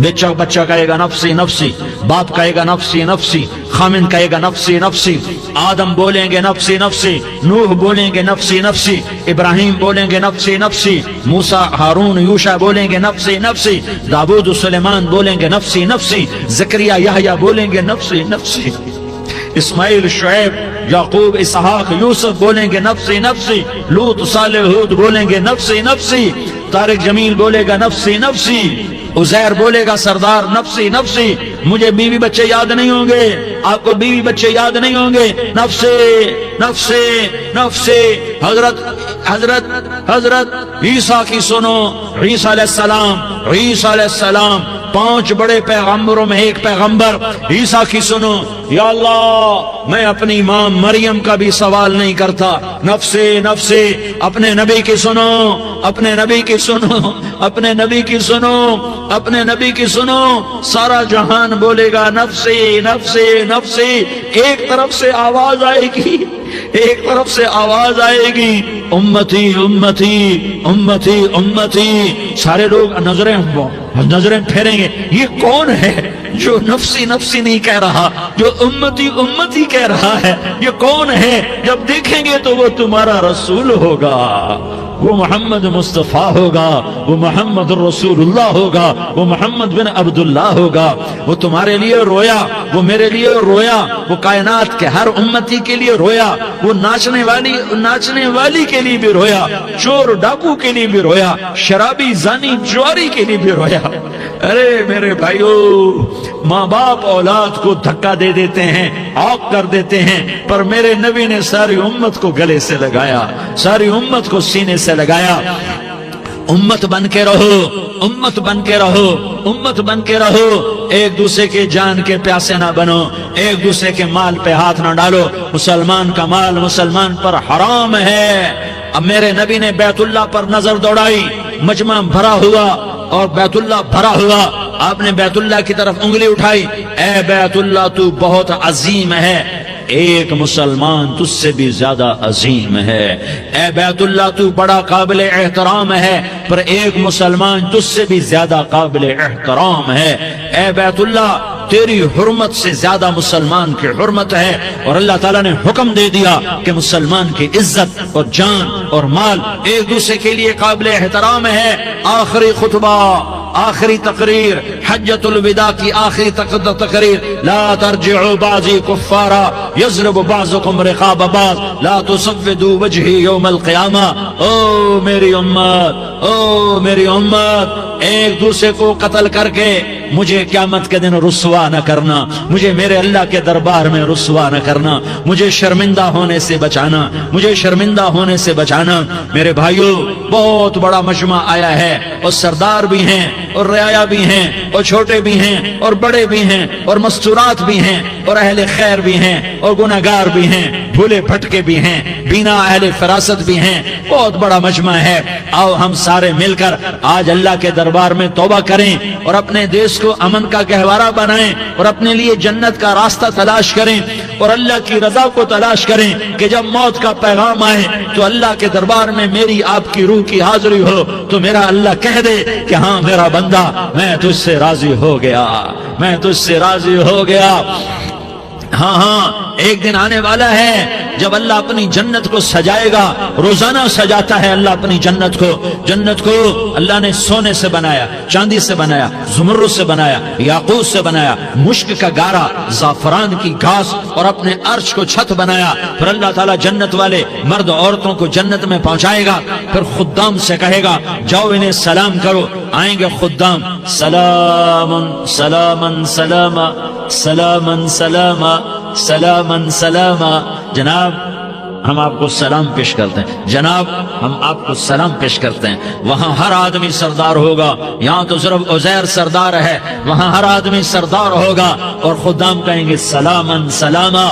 بچہ کہے گا نفسی نفسی، باپ کہے گا نفسی نفسی، خامن کہے گا نفسی نفسی، آدم بولیں گے نفسی نفسی، نوح بولیں گے نفسی نفسی، ابراہیم بولیں گے نفسی نفسی، موسیٰ ہارون یوشع بولیں گے نفسی نفسی، داؤد و سلیمان بولیں گے نفسی نفسی، زکریا یحییٰ بولیں گے نفسی نفسی، اسماعیل شعیب یعقوب اسحاق یوسف بولیں گے نفسی نفسی، لوط صالح ہود بولیں گے نفسی نفسی، طارق جمیل بولے گا نفسی نفسی، عزیر بولے گا سردار نفسی نفسی، مجھے بیوی بچے یاد نہیں ہوں گے، آپ کو بیوی بچے یاد نہیں ہوں گے، نفسی نفسی نفسی۔ حضرت عیسیٰ کی سنو، عیسیٰ علیہ السلام 5 بڑے پیغمبروں میں ایک پیغمبر، عیسیٰ کی سنو، یا اللہ میں اپنی ماں مریم کا بھی سوال نہیں کرتا، نفسی نفسی۔ اپنے نبی کی سنو، اپنے نبی کی سنو، اپنے نبی کی سنو، اپنے نبی کی سنو، سارا جہان بولے گا نفسی نفسی نفسی۔ ایک طرف سے آواز آئے گی، ایک طرف سے آواز آئے گی، امتی امتی امتی امتی۔ سارے لوگ نظریں پھیریں گے، یہ کون ہے جو نفسی نفسی نہیں کہہ رہا، جو امتی امتی کہہ رہا ہے، یہ کون ہے؟ جب دیکھیں گے تو وہ تمہارا رسول ہوگا، وہ محمد مصطفیٰ ہوگا، وہ محمد رسول اللہ ہوگا، وہ محمد بن عبداللہ ہوگا۔ وہ تمہارے لیے رویا، وہ میرے لیے رویا، وہ کائنات کے ہر امتی کے لیے رویا، وہ ناچنے والی کے لیے بھی رویا، چور ڈاکو کے لیے بھی رویا، شرابی زانی جواری کے لیے بھی رویا۔ ارے میرے بھائیو، ماں باپ اولاد کو دھکا دے دیتے ہیں، عاق کر دیتے ہیں، پر میرے نبی نے ساری امت کو گلے سے لگایا، ساری امت کو سینے سے لگایا۔ امت بن کے رہو، امت بن کے رہو، امت بن کے رہو، ایک دوسرے کے جان کے پیاسے نہ بنو، ایک دوسرے کے مال پہ ہاتھ نہ ڈالو۔ مسلمان کا مال مسلمان پر حرام ہے۔ اب میرے نبی نے بیت اللہ پر نظر دوڑائی، مجمع بھرا ہوا اور بیت اللہ بھرا ہوا، آپ نے بیت اللہ کی طرف انگلی اٹھائی، اے بیت اللہ تو بہت عظیم ہے، ایک مسلمان تجھ سے بھی زیادہ عظیم ہے، اے بیت اللہ تو بڑا قابل احترام ہے، پر ایک مسلمان تجھ سے بھی زیادہ قابل احترام ہے، اے بیت اللہ تیری حرمت سے زیادہ مسلمان کی حرمت ہے۔ اور اللہ تعالیٰ نے حکم دے دیا کہ مسلمان کی عزت اور جان اور مال ایک دوسرے کے لیے قابل احترام ہے۔ آخری خطبہ، آخری تقریر، حجۃ الوداع کی آخری تقریر، لا ترجعوا بعضی کفارا یضرب بعضکم رقاب بعض لا تسودوا وجہی یوم القیامہ۔ او میری امت، او میری امت، ایک دوسرے کو قتل کر کے مجھے قیامت کے دن رسوا نہ کرنا، مجھے میرے اللہ کے دربار میں رسوا نہ کرنا، مجھے شرمندہ ہونے سے بچانا، مجھے شرمندہ ہونے سے بچانا۔ میرے بھائیو، بہت بڑا مجمع آیا ہے، اور سردار بھی ہیں اور رعایا بھی ہیں اور چھوٹے بھی ہیں اور بڑے بھی ہیں اور مستورات بھی ہیں اور اہل خیر بھی ہیں اور گناہگار بھی ہیں، بھولے بھٹکے بھی ہیں، بینا اہل فراست بھی ہیں، بہت بڑا مجمع ہے۔ آؤ ہم سارے مل کر آج اللہ کے دربار میں توبہ کریں اور اپنے دیش کو امن کا گہوارہ بنائیں اور اپنے لیے جنت کا راستہ تلاش کریں اور اللہ کی رضا کو تلاش کریں کہ جب موت کا پیغام آئے تو اللہ کے دربار میں میری آپ کی روح کی حاضری ہو تو میرا اللہ کہہ دے کہ ہاں میرا بندہ، میں تجھ سے راضی ہو گیا، میں تجھ سے راضی ہو گیا۔ ہاں ہاں، ایک دن آنے والا ہے جب اللہ اپنی جنت کو سجائے گا، روزانہ سجاتا ہے اللہ اپنی جنت کو۔ جنت کو اللہ نے سونے سے بنایا، چاندی سے بنایا، زمرد سے بنایا، یاقوت سے بنایا، مشک کا گارا، زعفران کی گھاس اور اپنے عرش کو چھت بنایا۔ پھر اللہ تعالیٰ جنت والے مرد عورتوں کو جنت میں پہنچائے گا، پھر خدام سے کہے گا جاؤ انہیں سلام کرو۔ آئیں گے خدام، سلامن سلامن سلاما سلامن سلاما سلامن سلاما۔ جناب ہم آپ کو سلام پیش کرتے ہیں، جناب ہم آپ کو سلام پیش کرتے ہیں۔ وہاں ہر آدمی سردار ہوگا، یہاں تو صرف عزیر سردار ہے، وہاں ہر آدمی سردار ہوگا اور خدام کہیں گے سلامن سلاما۔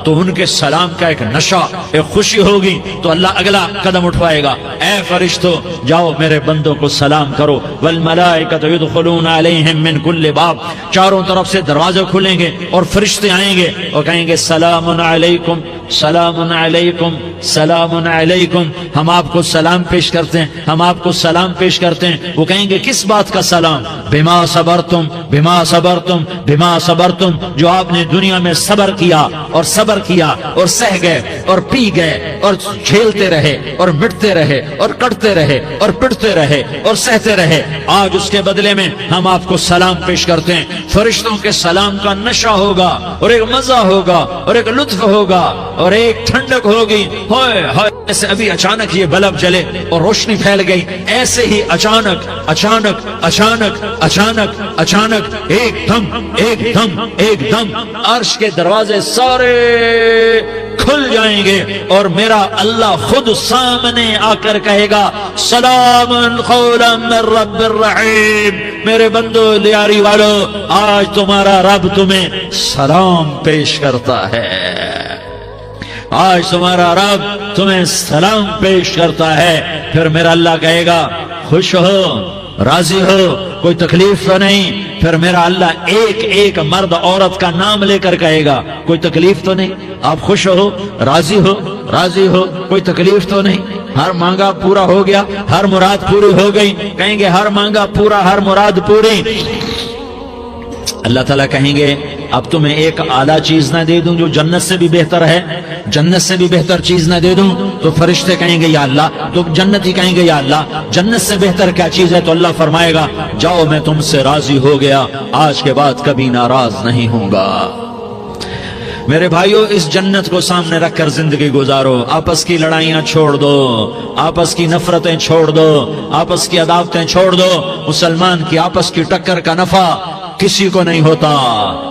تو ان کے سلام کا ایک نشہ، ایک خوشی ہوگی، تو اللہ اگلا قدم اٹھوائے گا، اے فرشتوں جاؤ میرے بندوں کو سلام کرو۔ والملائکۃ یدخلون علیہم من کل باب، چاروں طرف سے دروازے کھلیں گے اور فرشتے آئیں گے اور کہیں گے سلام علیکم، سلام علیکم، علیکم سلام علیکم، ہم آپ کو سلام پیش کرتے ہیں، ہم آپ کو سلام پیش کرتے ہیں۔ وہ کہیں گے کس بات کا سلام؟ بما صبرتم بما صبرتم بما صبرتم، جو آپ نے دنیا میں صبر کیا اور صبر کیا اور سہ گئے اور پی گئے اور جھیلتے رہے اور مٹتے رہے اور کٹتے رہے اور پٹتے رہے اور سہتے رہے، آج اس کے بدلے میں ہم آپ کو سلام پیش کرتے ہیں۔ فرشتوں کے سلام کا نشہ ہوگا اور ایک مزہ ہوگا اور ایک لطف ہوگا اور ایک ٹھنڈک ہوگی۔ ہوئے ہوئے، ایسے ابھی اچانک یہ بلب جلے اور روشنی پھیل گئی، ایسے ہی اچانک اچانک اچانک اچانک اچانک ایک دم ایک دم ایک دم عرش کے دروازے سارے کھل جائیں گے اور میرا اللہ خود سامنے آ کر کہے گا سلام قولا من رب الرحیم، میرے بندو لیاری والو، آج تمہارا رب تمہیں سلام پیش کرتا ہے، آج تمہارا رب تمہیں سلام پیش کرتا ہے۔ پھر میرا اللہ کہے گا خوش ہو، راضی ہو، کوئی تکلیف تو نہیں؟ پھر میرا اللہ ایک ایک مرد عورت کا نام لے کر کہے گا کوئی تکلیف تو نہیں؟ آپ خوش ہو، راضی ہو، راضی ہو، کوئی تکلیف تو نہیں؟ ہر مانگا پورا ہو گیا، ہر مراد پوری ہو گئی؟ کہیں گے ہر مانگا پورا، ہر مراد پوری۔ اللہ تعالیٰ کہیں گے اب تمہیں ایک اعلیٰ چیز نہ دے دوں جو جنت سے بھی بہتر ہے؟ جنت سے بھی بہتر چیز نہ دے دوں؟ تو فرشتے کہیں گے یا اللہ، تو جنتی کہیں گے یا اللہ جنت سے بہتر کیا چیز ہے؟ تو اللہ فرمائے گا جاؤ میں تم سے راضی ہو گیا، آج کے بعد کبھی ناراض نہیں ہوں گا۔ میرے بھائیو، اس جنت کو سامنے رکھ کر زندگی گزارو، آپس کی لڑائیاں چھوڑ دو، آپس کی نفرتیں چھوڑ دو، آپس کی عداوتیں چھوڑ دو۔ مسلمان کی آپس کی ٹکر کا نفع کسی کو نہیں ہوتا،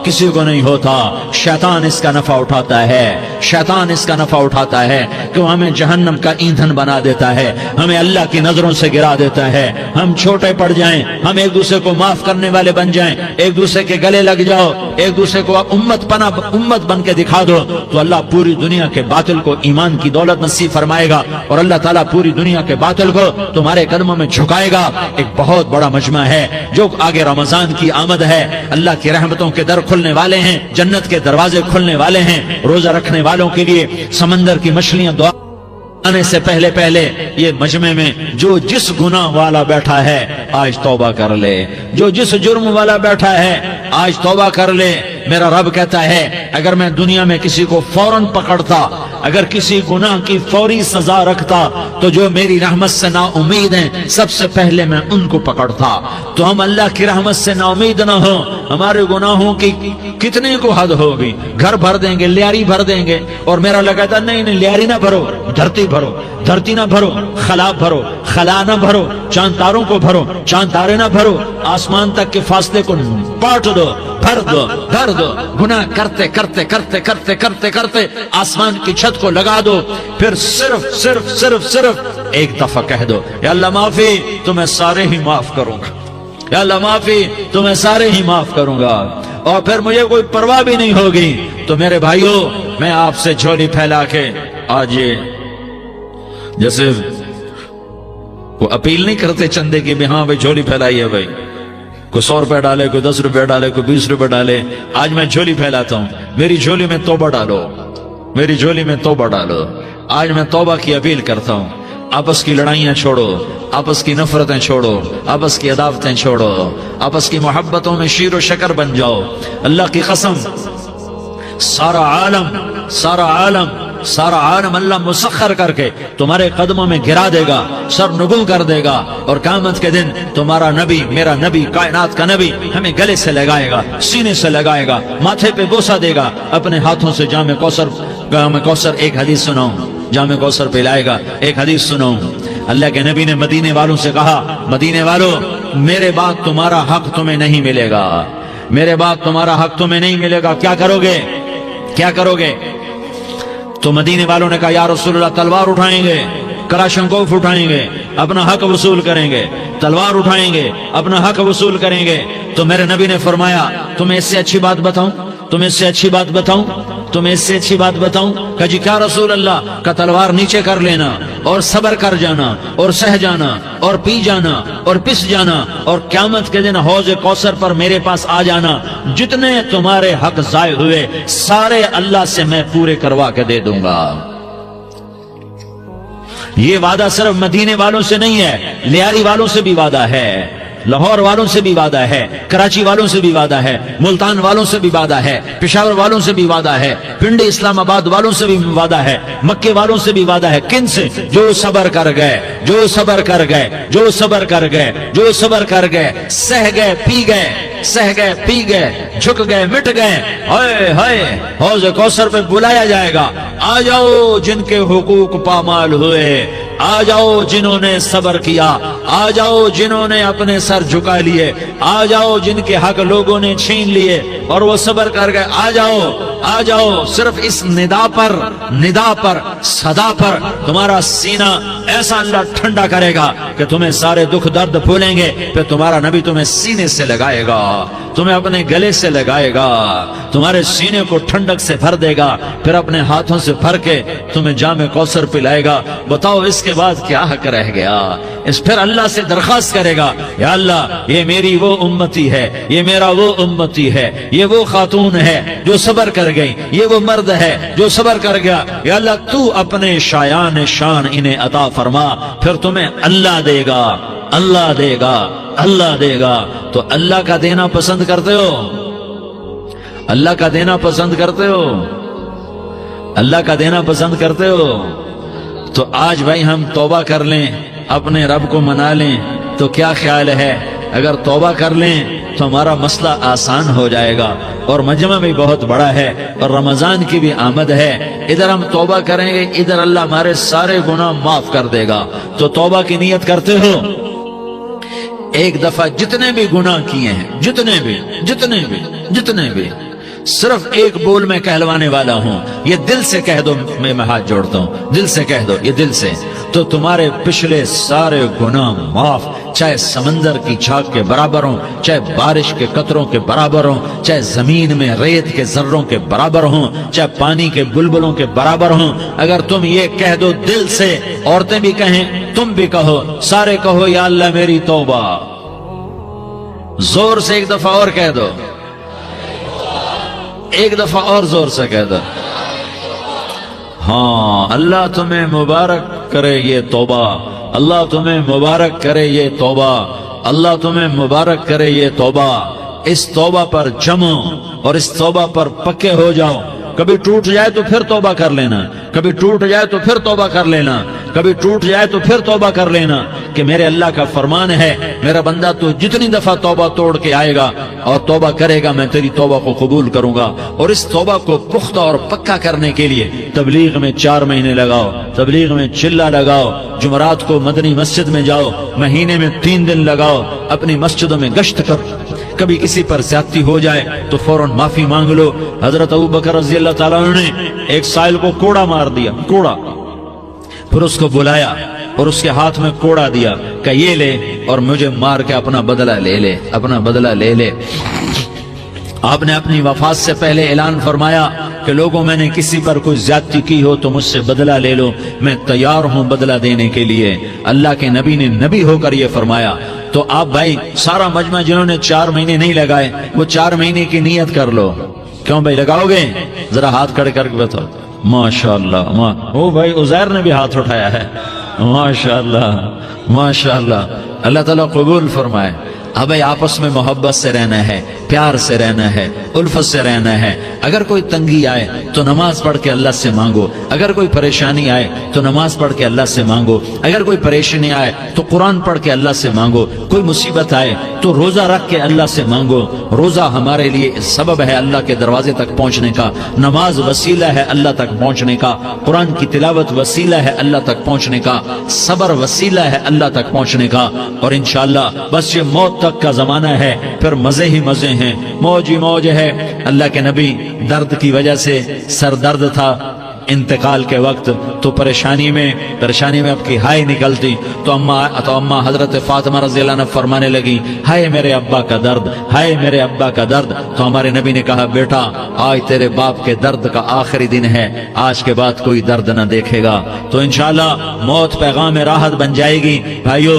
کسی کو نہیں ہوتا، شیطان اس کا نفع اٹھاتا ہے، شیطان اس کا نفع اٹھاتا ہے کہ وہ ہمیں جہنم کا ایندھن بنا دیتا ہے، ہمیں اللہ کی نظروں سے گرا دیتا ہے، ہم چھوٹے پڑ جائیں، ہم ایک دوسرے کو معاف کرنے والے بن جائیں، ایک دوسرے کے گلے لگ جاؤ، ایک دوسرے کو امت بن کے دکھا دو، تو اللہ پوری دنیا کے باطل کو ایمان کی دولت نصیب فرمائے گا اور اللہ تعالیٰ پوری دنیا کے باطل کو تمہارے قدموں میں جھکائے گا۔ ایک بہت بڑا مجمع ہے جو آگے رمضان کی آمد ہے، اللہ کی رحمتوں کے در کھلنے والے ہیں، جنت کے دروازے کھلنے والے ہیں، روزہ رکھنے والوں کے لیے سمندر کی مچھلیاں دعا آنے سے پہلے پہلے یہ مجمع میں جو جس گناہ والا بیٹھا ہے آج توبہ کر لے، جو جس جرم والا بیٹھا ہے آج توبہ کر لے۔ میرا رب کہتا ہے اگر میں دنیا میں کسی کو فوراً پکڑتا، اگر کسی گناہ کی فوری سزا رکھتا تو جو میری رحمت سے نا امید ہیں سب سے پہلے میں ان کو پکڑتا۔ تو ہم اللہ کی رحمت سے نا امید نہ ہو، ہمارے گناہوں کی کتنے کو حد ہوگی، گھر بھر دیں گے، لیاری بھر دیں گے، اور میرا اللہ کہتا نہیں نہیں لیاری نہ بھرو، دھرتی بھرو، دھرتی نہ بھرو، خلا بھرو، خلا نہ بھرو، چاند تاروں کو بھرو، چاند تارے نہ بھرو، آسمان تک کے فاصلے کو بانٹ دو، بھر دو، بھر دو، گناہ کرتے کرتے کرتے کرتے کرتے کرتے آسمان کی چھت کو لگا دو، پھر صرف صرف صرف صرف ایک دفعہ کہہ دو یا اللہ معافی، تمہیں سارے ہی معاف کروں گا، یا اللہ معافی، تمہیں سارے ہی معاف کروں گا، اور پھر مجھے کوئی پرواہ بھی نہیں ہوگی۔ تو میرے بھائیو، میں آپ سے جھولی پھیلا کے آج یہ جیسے وہ اپیل نہیں کرتے چندے کی بھی ہاں بھائی جھولی پھیلائی ہے، بھائی کوئی 100 روپے ڈالے، کوئی 10 روپے ڈالے، کوئی 20 روپے ڈالے، آج میں جھولی پھیلاتا ہوں، میری جھولی میں توبہ ڈالو، میری جھولی میں توبہ ڈالو۔ آج میں توبہ کی اپیل کرتا ہوں، آپس کی لڑائیاں چھوڑو، آپس کی نفرتیں چھوڑو، آپس کی عداوتیں چھوڑو، آپس کی محبتوں میں شیر و شکر بن جاؤ۔ اللہ کی قسم، سارا عالم اللہ مسخر کر کے تمہارے قدموں میں گرا دے گا، سر نگوں کر دے گا، اور قیامت کے دن تمہارا نبی، میرا نبی، کائنات کا نبی ہمیں گلے سے لگائے گا، سینے سے لگائے گا، ماتھے پہ بوسہ دے گا، اپنے ہاتھوں سے جام کوثر ایک حدیث سناؤں، جام کوثر پلائے گا، ایک حدیث سناؤں۔ اللہ کے نبی نے مدینے والوں سے کہا، مدینے والوں میرے بعد تمہارا حق تمہیں نہیں ملے گا، میرے بعد تمہارا حق تمہیں نہیں ملے گا، کیا کرو گے، کیا کرو گے؟ تو مدینے والوں نے کہا یا رسول اللہ تلوار اٹھائیں گے، کراشنکوف اٹھائیں گے، اپنا حق وصول کریں گے، تلوار اٹھائیں گے، اپنا حق وصول کریں گے۔ تو میرے نبی نے فرمایا تمہیں اس سے اچھی بات بتاؤں، تمہیں اس سے اچھی بات بتاؤں، تمہیں اس سے اچھی بات بتاؤں؟ کہا جی کیا رسول اللہ؟ کا تلوار نیچے کر لینا اور صبر کر جانا اور سہ جانا اور پی جانا اور پس جانا، اور قیامت کے دن حوض کوثر پر میرے پاس آ جانا، جتنے تمہارے حق ضائع ہوئے سارے اللہ سے میں پورے کروا کے دے دوں گا۔ یہ وعدہ صرف مدینے والوں سے نہیں ہے، لیاری والوں سے بھی وعدہ ہے، لاہور والوں سے بھی وعدہ ہے، کراچی والوں سے بھی وعدہ ہے، ملتان والوں سے بھی وعدہ ہے، پشاور والوں سے بھی وعدہ ہے، پنڈی اسلام آباد والوں سے بھی وعدہ ہے، مکے والوں سے بھی وعدہ ہے۔ کن سے؟ جو صبر کر گئے، جو صبر کر گئے، جو صبر کر گئے، جو صبر کر گئے، سہ گئے پی گئے، سہ گئے پی گئے، جھک گئے مٹ گئے، ہائے ہائے حوض کوثر پہ بلایا جائے گا، آ جاؤ جن کے حقوق پامال ہوئے، آ جاؤ جنہوں نے صبر کیا، آ جاؤ جنہوں نے اپنے سر جھکا لیے، آ جاؤ جن کے حق لوگوں نے چھین لیے اور وہ صبر کر گئے، آ جاؤ آ جاؤ۔ صرف اس ندا پر صدا پر تمہارا سینہ ایسا اللہ ٹھنڈا کرے گا کہ تمہیں سارے دکھ درد بھولیں گے، پھر تمہارا نبی تمہیں سینے سے لگائے گا، تمہیں اپنے گلے سے لگائے گا، تمہارے سینے کو ٹھنڈک سے بھر دے گا، پھر اپنے ہاتھوں سے بھر کے تمہیں جام کوثر پلائے گا۔ بتاؤ اس کے بعد کیا حق رہ گیا؟ پھر اللہ سے درخواست کرے گا، یا اللہ یہ میری وہ امتی ہے، یہ میرا وہ امتی ہے، یہ وہ خاتون ہے جو صبر کر گئی، یہ وہ مرد ہے جو صبر کر گیا، یا اللہ تو اپنے شایان شان انہیں عطا فرما، پھر تمہیں اللہ دے گا، اللہ دے گا، اللہ دے گا۔ تو اللہ کا دینا پسند کرتے ہو؟ اللہ کا دینا پسند کرتے ہو؟ اللہ کا دینا پسند کرتے ہو؟ تو آج بھائی ہم توبہ کر لیں، اپنے رب کو منا لیں، تو کیا خیال ہے اگر توبہ کر لیں تو ہمارا مسئلہ آسان ہو جائے گا، اور مجمع بھی بہت بڑا ہے اور رمضان کی بھی آمد ہے، ادھر ہم توبہ کریں گے، ادھر اللہ ہمارے سارے گناہ معاف کر دے گا۔ تو توبہ کی نیت کرتے ہو؟ ایک دفعہ جتنے بھی گناہ کیے ہیں، جتنے بھی صرف ایک بول میں کہلوانے والا ہوں، یہ دل سے کہہ دو، میں ہاتھ جوڑتا ہوں، دل سے کہہ دو، یہ دل سے، تو تمہارے پچھلے سارے گناہ معاف، چاہے سمندر کی جھاگ کے برابر ہوں، چاہے بارش کے قطروں کے برابر ہوں، چاہے زمین میں ریت کے ذروں کے برابر ہوں، چاہے پانی کے بلبلوں کے برابر ہوں۔ اگر تم یہ کہہ دو دل سے، عورتیں بھی کہیں، تم بھی کہو، سارے کہو، یا اللہ میری توبہ، زور سے ایک دفعہ اور کہہ دو، ایک دفعہ اور زور سے کہہ دو۔ ہاں، اللہ تمہیں مبارک کرے یہ توبہ، اللہ تمہیں مبارک کرے یہ توبہ، اللہ تمہیں مبارک کرے یہ توبہ۔ اس توبہ پر جمو اور اس توبہ پر پکے ہو جاؤ۔ کبھی ٹوٹ جائے تو پھر توبہ کر لینا، کبھی ٹوٹ جائے تو پھر توبہ کر لینا، کبھی ٹوٹ جائے تو پھر توبہ کر لینا، کہ میرے اللہ کا فرمان ہے، میرا بندہ تو جتنی دفعہ توبہ توڑ کے آئے گا اور توبہ کرے گا، میں تیری توبہ کو قبول کروں گا۔ اور اس توبہ کو پختہ اور پکا کرنے کے لیے تبلیغ میں 4 مہینے لگاؤ، تبلیغ میں چلہ لگاؤ، جمعرات کو مدنی مسجد میں جاؤ، مہینے میں 3 دن لگاؤ، اپنی مسجدوں میں گشت کرو، کبھی کسی پر زیادتی ہو جائے تو فوراً معافی مانگ لو۔ حضرت ابوبکر رضی اللہ تعالیٰ عنہ نے ایک سائل کو کوڑا مار دیا، کوڑا، پھر اس کو بلایا اور اس کے ہاتھ میں کوڑا دیا کہ یہ لے اور مجھے مار کے اپنا بدلہ لے لے، اپنا بدلہ لے لے۔ آپ نے اپنی وفات سے پہلے اعلان فرمایا کہ لوگوں میں نے کسی پر کوئی زیادتی کی ہو تو مجھ سے بدلہ لے لو، میں تیار ہوں بدلہ دینے کے لیے۔ اللہ کے نبی نے نبی ہو کر یہ فرمایا۔ تو آپ بھائی سارا مجمع جنہوں نے 4 مہینے نہیں لگائے، وہ 4 مہینے کی نیت کر لو۔ کیوں بھائی لگاؤ گے؟ ذرا ہاتھ کھڑے کر کے بتاؤ۔ ماشاءاللہ، وہ بھائی عزیر نے بھی ہاتھ اٹھایا ہے، ماشاءاللہ ماشاءاللہ، اللہ تعالیٰ قبول فرمائے۔ اب بھائی آپس میں محبت سے رہنا ہے، پیار سے رہنا ہے، الفت سے رہنا ہے۔ اگر کوئی تنگی آئے تو نماز پڑھ کے اللہ سے مانگو، اگر کوئی پریشانی آئے تو نماز پڑھ کے اللہ سے مانگو، اگر کوئی پریشانی آئے تو قرآن پڑھ کے اللہ سے مانگو، کوئی مصیبت آئے تو روزہ رکھ کے اللہ سے مانگو۔ روزہ ہمارے لیے سبب ہے اللہ کے دروازے تک پہنچنے کا، نماز وسیلہ ہے اللہ تک پہنچنے کا، قرآن کی تلاوت وسیلہ ہے اللہ تک پہنچنے کا، صبر وسیلہ ہے اللہ تک پہنچنے کا۔ اور انشاءاللہ بس یہ موت تک کا زمانہ ہے، پھر مزے ہی مزے ہیں، موج ہی موج ہے۔ اللہ کے نبی درد کی وجہ سے سر درد تھا انتقال کے وقت، تو پریشانی میں اب کی ہائے نکلتی، تو اماں حضرت فاطمہ رضی اللہ عنہ فرمانے لگی، ہائے میرے ابا کا درد، ہائے میرے ابا کا درد۔ تو ہمارے نبی نے کہا، بیٹا آج تیرے باپ کے درد کا آخری دن ہے، آج کے بعد کوئی درد نہ دیکھے گا۔ تو انشاءاللہ موت پیغام راحت بن جائے گی۔ بھائیو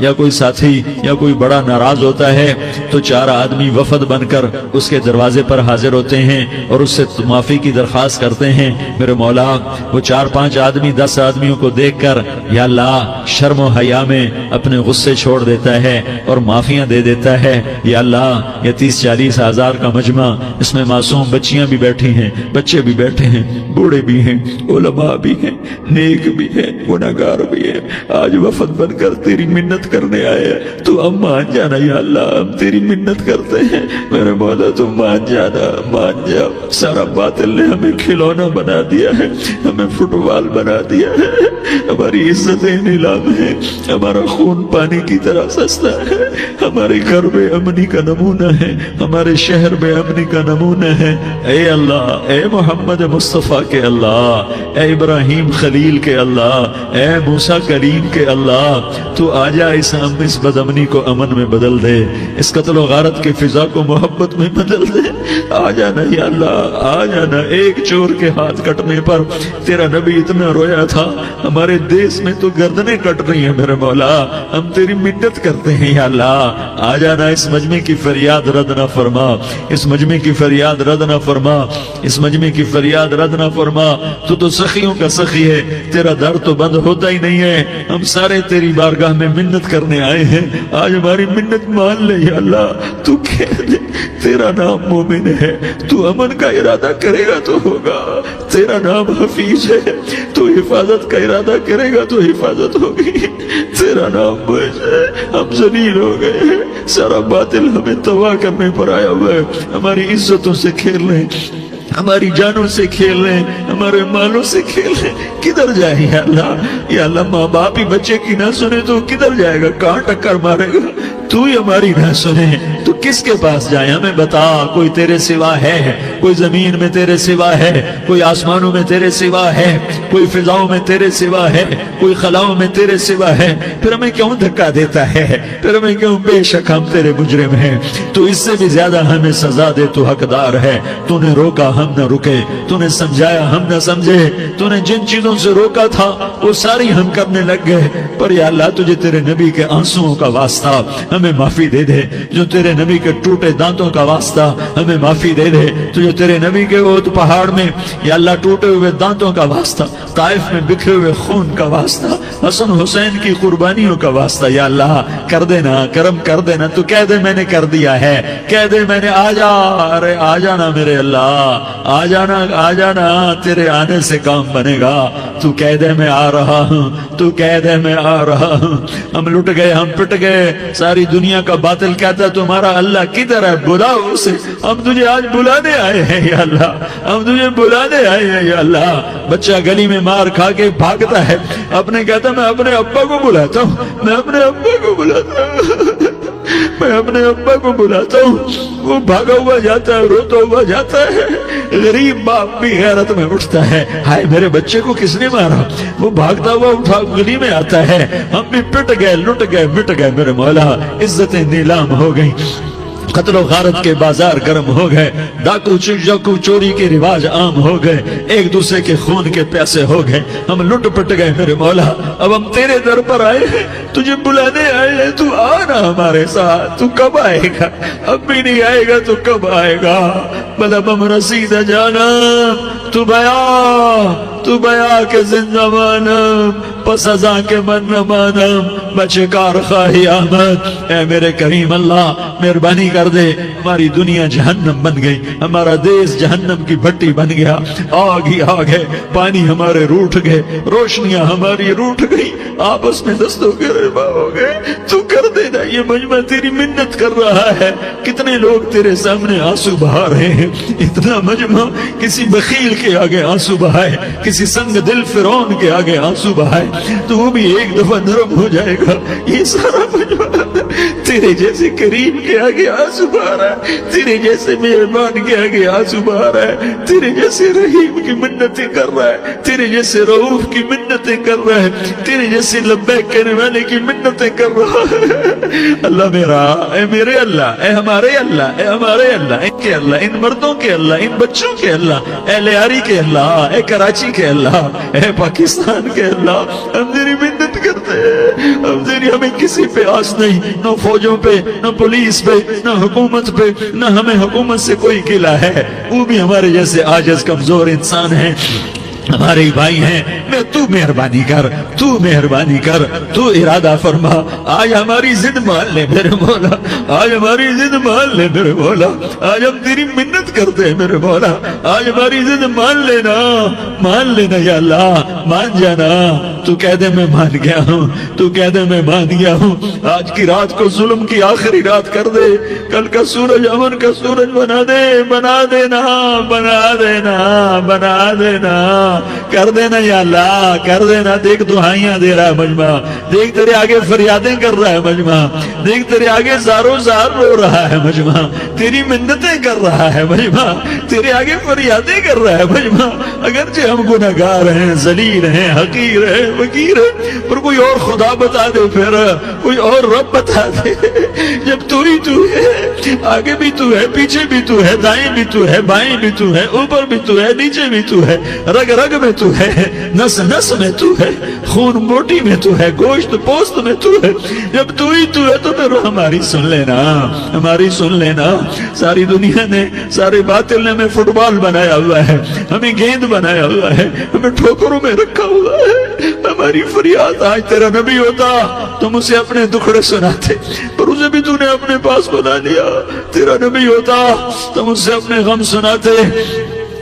یا کوئی ساتھی یا کوئی بڑا ناراض ہوتا ہے تو 4 آدمی وفد بن کر اس کے دروازے پر حاضر ہوتے ہیں اور اس سے معافی کی درخواست کرتے ہیں۔ میرے مولا وہ 4-5 آدمی 10 آدمیوں کو دیکھ کر یا اللہ شرم و حیا میں اپنے غصے چھوڑ دیتا ہے اور معافیاں دے دیتا ہے۔ یا اللہ یہ 30-40 ہزار کا مجمع، اس میں معصوم بچیاں بھی بیٹھی ہیں، بچے بھی بیٹھے ہیں، بوڑھے بھی ہیں، علماء بھی ہیں، نیک بھی ہیں، گناہگار بھی ہیں، آج وفد بن کر تیری منت کرنے آئے ہیں، تو اب مان جانا یا اللہ، ہم تیری منت کرتے ہیں میرے مولا، تو مان جانا، مان جا۔ سارا باطل نے ہمیں کھلونا بنا دیا ہے، ہمیں فٹ بال بنا دیا ہے، ہماری عزتیں نیلام ہے، ہمارا خون پانی کی طرح سستا ہے، ہمارے گھر بے امنی کا نمونہ ہے، ہمارے شہر بے امنی کا نمونہ ہے۔ اے اللہ، اے محمد مصطفیٰ کے اللہ، اے ابراہیم خلیل کے اللہ، اے موسیٰ کریم کے اللہ، تو آجا اس بد امنی کو امن میں بدل دے، اس قتل و غارت کی فضا کو محبت میں بدل دے۔ آ جانا یا اللہ، آ جانا۔ ایک چور کے ہاتھ کٹنے پر تیرا نبی اتنا رویا تھا، ہمارے دیس میں تو گردنیں کٹ رہی ہیں میرے مولا، ہم تیری منت کرتے ہیں یا اللہ، آ جانا۔ اس مجمع کی فریاد رد نہ فرما، اس مجمع کی فریاد رد نہ فرما، اس مجمع کی فریاد رد نہ فرما۔ تو سخیوں کا سخی ہے، تیرا در تو بند ہوتا ہی نہیں ہے، ہم سارے تیری بارگاہ میں منت کرنے آئے ہیں، آج ہماری منت مان لے یا اللہ۔ تو کہہ دے تیرا نام مومن ہے، تو امن کا ارادہ کرے گا تو ہوگا، تیرا نام حفیظ ہے، تو حفاظت کا ارادہ کرے گا تو حفاظت ہوگی، تیرا نام موج ہے، ہم ذلیل ہو گئے، سارا باطل ہمیں تباہ کرنے پر آیا ہوا ہے، ہماری عزتوں سے کھیل رہے ہیں، ہماری جانوں سے کھیل رہے ہیں، ہمارے مالوں سے کھیل رہے ہیں، کدھر جائے یا اللہ؟ یا اللہ ماں باپ ہی بچے کی نہ سنے تو کدھر جائے گا، کہاں ٹکر مارے گا؟ تو ہی ہماری نہ سنے تو کس کے پاس جائیں؟ ہمیں بتا، کوئی تیرے سوا ہے؟ کوئی زمین میں تیرے سوا ہے؟ کوئی آسمانوں میں تیرے سوا ہے؟ کوئی فضاؤں میں تیرے سوا ہے؟ کوئی خلاؤں میں تیرے سوا ہے؟ پھر ہمیں کیوں دھکا دیتا ہے؟ پھر ہمیں کیوں؟ بے شک ہم تیرے مجرم ہیں، تو اس سے بھی زیادہ ہمیں سزا دے، تو حقدار ہے۔ تو نے روکا ہم نہ رکے، تو نے سمجھایا ہم نہ سمجھے، تو نے جن چیزوں سے روکا تھا وہ ساری ہم کرنے لگ گئے، پر یا اللہ تجھے تیرے نبی کے آنسوؤں کا واسطہ ہمیں معافی دے دے، جو تیرے نبی کے ٹوٹے دانتوں کا واسطہ ہمیں معافی دے دے، تو جو تیرے نبی کے وہ پہاڑ میں یا اللہ ٹوٹے ہوئے دانتوں کا واسطہ، طائف میں بکھرے ہوئے خون کا واسطہ، حسن حسین کی قربانیوں کا واسطہ، یا اللہ کر دینا، کرم کر دینا۔ تو کہہ دے میں نے کر دیا ہے، کہہ دے میں نے، آ جا، ارے آ جانا میرے اللہ، آ جانا، آ جانا، تیرے آنے سے کام بنے گا۔ تو کہہ دے میں آ رہا ہوں، تو کہہ دے میں آ رہا ہوں۔ ہم لٹ گئے، ہم پٹ گئے، ساری دنیا کا باطل کہتا ہے تمہارا اللہ کدھر ہے، بلاؤ اسے، ہم تجھے آج بلانے آئے ہیں یا اللہ، ہم تجھے بلانے آئے ہیں یا اللہ۔ بچہ گلی میں مار کھا کے بھاگتا ہے، اپنے کہتا میں اپنے ابا کو بلاتا ہوں، میں اپنے ابا کو بلاتا ہوں، میں اپنے ابا کو بلاتا ہوں، وہ بھاگا ہوا جاتا ہے، روتا ہوا جاتا ہے۔ غریب باپ بھی غیرت میں اٹھتا ہے، ہائے میرے بچے کو کس نے مارا، وہ بھاگتا ہوا اٹھا گلی میں آتا ہے۔ ہم بھی پٹ گئے، لٹ گئے، مٹ گئے میرے مولا، عزتیں نیلام ہو گئیں، قتل و غارت کے بازار گرم ہو گئے، ڈاکو چوری کے رواج عام ہو گئے، ایک دوسرے کے خون کے پیاسے ہو گئے، ہم لٹ پٹ گئے میرے مولا۔ اب ہم تیرے در پر آئے ہیں، تجھے بلانے آئے ہیں، تو آنا ہمارے ساتھ۔ تو کب آئے گا؟ اب بھی نہیں آئے گا تو کب آئے گا؟ بلبم رسید جانا تو بیا کے زندہ مانم، پس ازاں کے من نہ مانم، بچکار خواہی آمد۔ اے میرے کریم اللہ مہربانی کر دے، ہماری دنیا جہنم بن گئی، ہمارا دیس جہنم کی بھٹی بن گیا، آگ ہی آگ ہے، پانی ہمارے روٹھ گئے، روشنیاں ہماری روٹھ گئی، آپس میں دستوں کے ربا ہو گئے۔ تو کر دینا، یہ مجمع تیری منت کر رہا ہے، کتنے لوگ تیرے سامنے آنسو بہا رہے ہیں، اتنا مجمع کسی بخیل کے آگے آنسو بہائے، کسی سنگ دل فرعون کے آگے آنسو بہائے تو وہ بھی ایک دفعہ نرم ہو جائے گا۔ یہ سارا مجمع تیرے جیسے کریم کے آگے آنسو بہا رہا ہے، تیرے جیسے مہربان کے آگے آنسو بہا رہا ہے، تیرے جیسے رحیم کی منتیں کر رہا ہے، تیرے جیسے رؤوف کی منتیں کر رہا ہے، تیرے جیسے لبیک کہنے والے کی منتیں کر رہا ہے۔ اللہ میرا، اے میرے اللہ، اے ہمارے اللہ، اے ہمارے اللہ، ان کے اللہ، ان مردوں کے اللہ، ان بچوں کے اللہ، اے لیاری کے اللہ، اے کراچی کے اللہ، اے پاکستان کے اللہ، ہم تیری منت کرتے کرتے ہیں، ہمیں کسی پہ آس نہیں، نہ فوجوں پہ، نہ پولیس پہ، نہ حکومت پہ، نہ ہمیں حکومت سے کوئی گلہ ہے، وہ بھی ہمارے جیسے عاجز کمزور انسان ہیں، ہمارے بھائی ہیں۔ میں تو مہربانی کر، تو مہربانی کر، تو ارادہ فرما، آج ہماری ضد مان لے میرے مولا، آج ہماری ضد مان لے میرے مولا، آج ہم تیری منت کرتے ہیں میرے مولا، آج ہماری ضد مان لینا، مان لینا یا اللہ، مان جانا، تو کہہ دے میں مان گیا ہوں، تو کہہ دے میں مان گیا ہوں، آج کی رات کو ظلم کی آخری رات کر دے، کل کا سورج امن کا سورج بنا دے، بنا دینا، بنا دینا، بنا دینا، کر دینا یا اللہ، کر دینا۔ دیکھ دعائیاں دے رہا ہے مجمع، دیکھ تیرے آگے فریادیں کر رہا ہے مجمع، دیکھ تیرے آگے زارو زار رو رہا ہے مجمع، تیری منتیں کر رہا ہے مجمع، تیرے آگے فریادیں کر رہا ہے مجمع۔ اگرچہ ہم گناہگار ہیں، ذلیل ہیں، حقیر ہیں، فقیر ہیں، پر کوئی اور خدا بتا دے، پھر کوئی اور رب بتا دے، جب تو ہی تو ہے، آگے بھی تو ہے، پیچھے بھی تو ہے، دائیں بھی تو ہے، بائیں بھی تو ہے، اوپر بھی تو ہے، نیچے بھی تو ہے، رگ رگ میں تو ہے، نس نس میں تو ہے، خون موٹی میں تو ہے، گوشت پوست میں تو ہے، جب تو ہی تو ہے تو پھر ہماری سن لینا، ہماری سن لینا۔ ساری دنیا نے، سارے باطل نے ہمیں فٹ بال بنایا ہوا ہے، ہمیں گیند بنایا ہوا ہے، ہمیں ٹھوکروں میں رکھا ہوا ہے، ہماری فریاد آج تیرا نبی ہوتا تم اسے اپنے دکھڑے سناتے، پر اسے بھی تو نے اپنے پاس بنا لیا۔ تیرا نبی ہوتا تم اسے اپنے غم سناتے،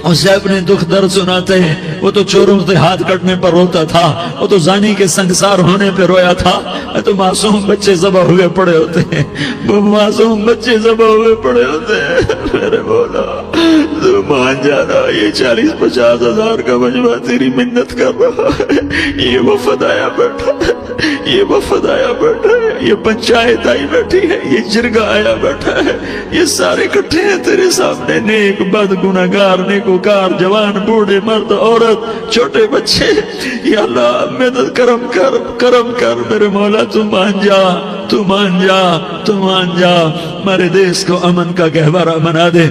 اسے اپنے دکھ درد سناتے ہیں۔ وہ تو چوروں سے ہاتھ کٹنے پر روتا تھا، وہ تو زانی کے سنگسار ہونے پہ رویا تھا، تو معصوم بچے ذبح ہوئے پڑے ہوتے ہیں، وہ معصوم بچے ذبح ہوئے پڑے ہوتے ہیں۔ میرے مولا تو مان جانا، یہ 40-50 ہزار کا مجمع تیری منت کر رہا ہے، یہ وفد آیا بیٹھا ہے، یہ وفد آیا بیٹھا ہے، یہ پنچایت آئی بیٹھی ہے، یہ جرگہ آیا بیٹھا ہے، یہ سارے اکٹھے ہیں تیرے سامنے، نیک بد گناہگار نیکوکار، جوان بوڑھے مرد عورت چھوٹے بچے۔ یا اللہ مدد کرم کر، کرم کر میرے مولا، تو مان جا، تو مان جا، تو مان جا، ہمارے دیس کو امن کا گہوارہ بنا دے،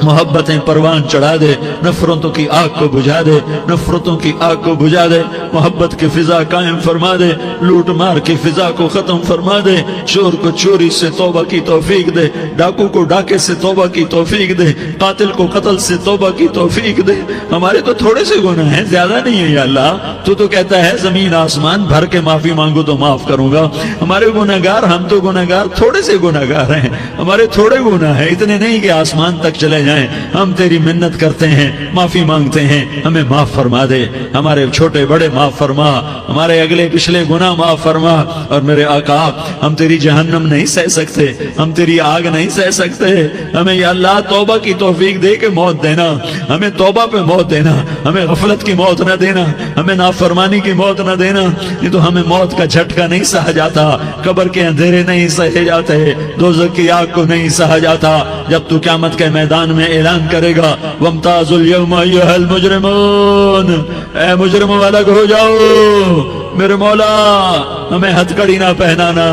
محبتیں پروان چڑھا دے، نفرتوں کی آگ کو بجھا دے، نفرتوں کی آگ کو بجھا دے، محبت کی فضا قائم فرما دے، لوٹ مار کی فضا کو ختم فرما دے، چور کو چوری سے توبہ کی توفیق دے، ڈاکو کو ڈاکے سے توبہ کی توفیق دے، قاتل کو قتل سے توبہ کی توفیق دے۔ ہمارے تو تھوڑے سے گناہ ہیں، زیادہ نہیں ہے یا اللہ، تو کہتا ہے زمین آسمان بھر کے معافی مانگو تو معاف کروں گا۔ ہمارے گناہگار، ہم تو گناہگار تھوڑے سے گناہگار ہیں، ہمارے تھوڑے گناہ ہیں، اتنے نہیں کہ آسمان تک چلے جائیں۔ ہم تیری منت کرتے ہیں، معافی مانگتے ہیں، ہمیں معاف فرما دے، ہمارے چھوٹے بڑے معاف فرما، ہمارے اگلے پچھلے گناہ معاف فرما۔ اور میرے آقا ہم تیری جہنم نہیں سہ سکتے، ہم تیری آگ نہیں سہ سکتے، ہمیں یا اللہ توبہ کی توفیق دے کے موت دینا، ہمیں توبہ پہ موت دینا، ہمیں غفلت کی موت نہ دینا، ہمیں نافرمانی کی موت نہ دینا، نہیں تو ہمیں موت کا جھٹکا نہیں سہا جاتا، قبر کے اندھیرے نہیں سہے جاتے، دوزخ کی آگ کو نہیں سہا جاتا۔ جب تو قیامت کے میدان میں اعلان کرے گا وَامْتَازُوا الْيَوْمَ أَيُّهَا الْمُجْرِمُونَ، اے مجرموں الگ ہو جاؤ، میرے مولا ہمیں ہتھ کڑی نہ پہنانا،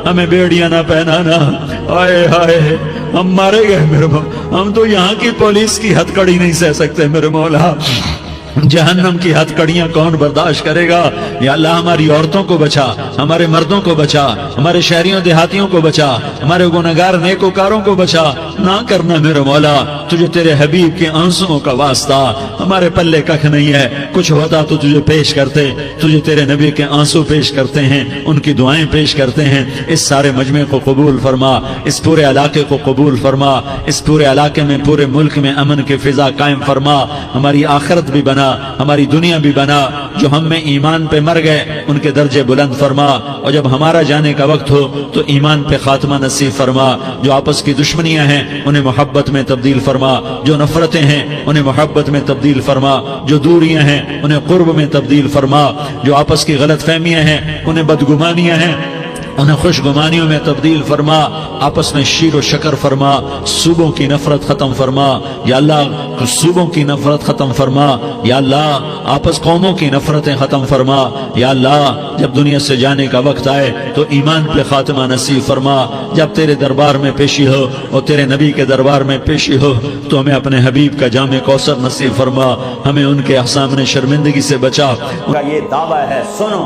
ہمیں بیڑیاں نہ پہنانا، آئے ہائے ہم مارے گئے میرے مولا، ہم تو یہاں کی پولیس کی ہتھ کڑی نہیں سہ سکتے میرے مولا، جہنم کی ہتھ کڑیاں کون برداشت کرے گا؟ یا اللہ ہماری عورتوں کو بچا، ہمارے مردوں کو بچا، ہمارے شہریوں دیہاتیوں کو بچا، ہمارے گناہگار نیکوکاروں کو بچا، نہ کرنا میرے مولا، تجھے تیرے حبیب کے آنسوؤں کا واسطہ، ہمارے پلے ککھ نہیں ہے، کچھ ہوتا تو تجھے پیش کرتے، تجھے تیرے نبی کے آنسو پیش کرتے ہیں، ان کی دعائیں پیش کرتے ہیں۔ اس سارے مجمع کو قبول فرما، اس پورے علاقے کو قبول فرما، اس پورے علاقے میں پورے ملک میں امن کی فضا قائم فرما، ہماری آخرت بھی بنا، ہماری دنیا بھی بنا، جو ہم میں ایمان پہ مر گئے ان کے درجے بلند فرما، اور جب ہمارا جانے کا وقت ہو تو ایمان پہ خاتمہ نصیب فرما، جو آپس کی دشمنیاں ہیں انہیں محبت میں تبدیل فرما، جو نفرتیں ہیں انہیں محبت میں تبدیل فرما، جو دوریاں ہیں انہیں قرب میں تبدیل فرما، جو آپس کی غلط فہمیاں ہیں انہیں بدگمانیاں ہیں انہیں خوش گمانیوں میں تبدیل فرما، آپس میں شیر و شکر فرما، صوبوں کی نفرت ختم فرما یا اللہ، صوبوں کی نفرت ختم فرما یا اللہ، آپس قوموں کی نفرتیں ختم فرما یا اللہ، جب دنیا سے جانے کا وقت آئے تو ایمان پہ خاتمہ نصیب فرما، جب تیرے دربار میں پیشی ہو اور تیرے نبی کے دربار میں پیشی ہو تو ہمیں اپنے حبیب کا جام کوثر نصیب فرما، ہمیں ان کے سامنے شرمندگی سے بچا۔ یہ دعویٰ ہے، سنو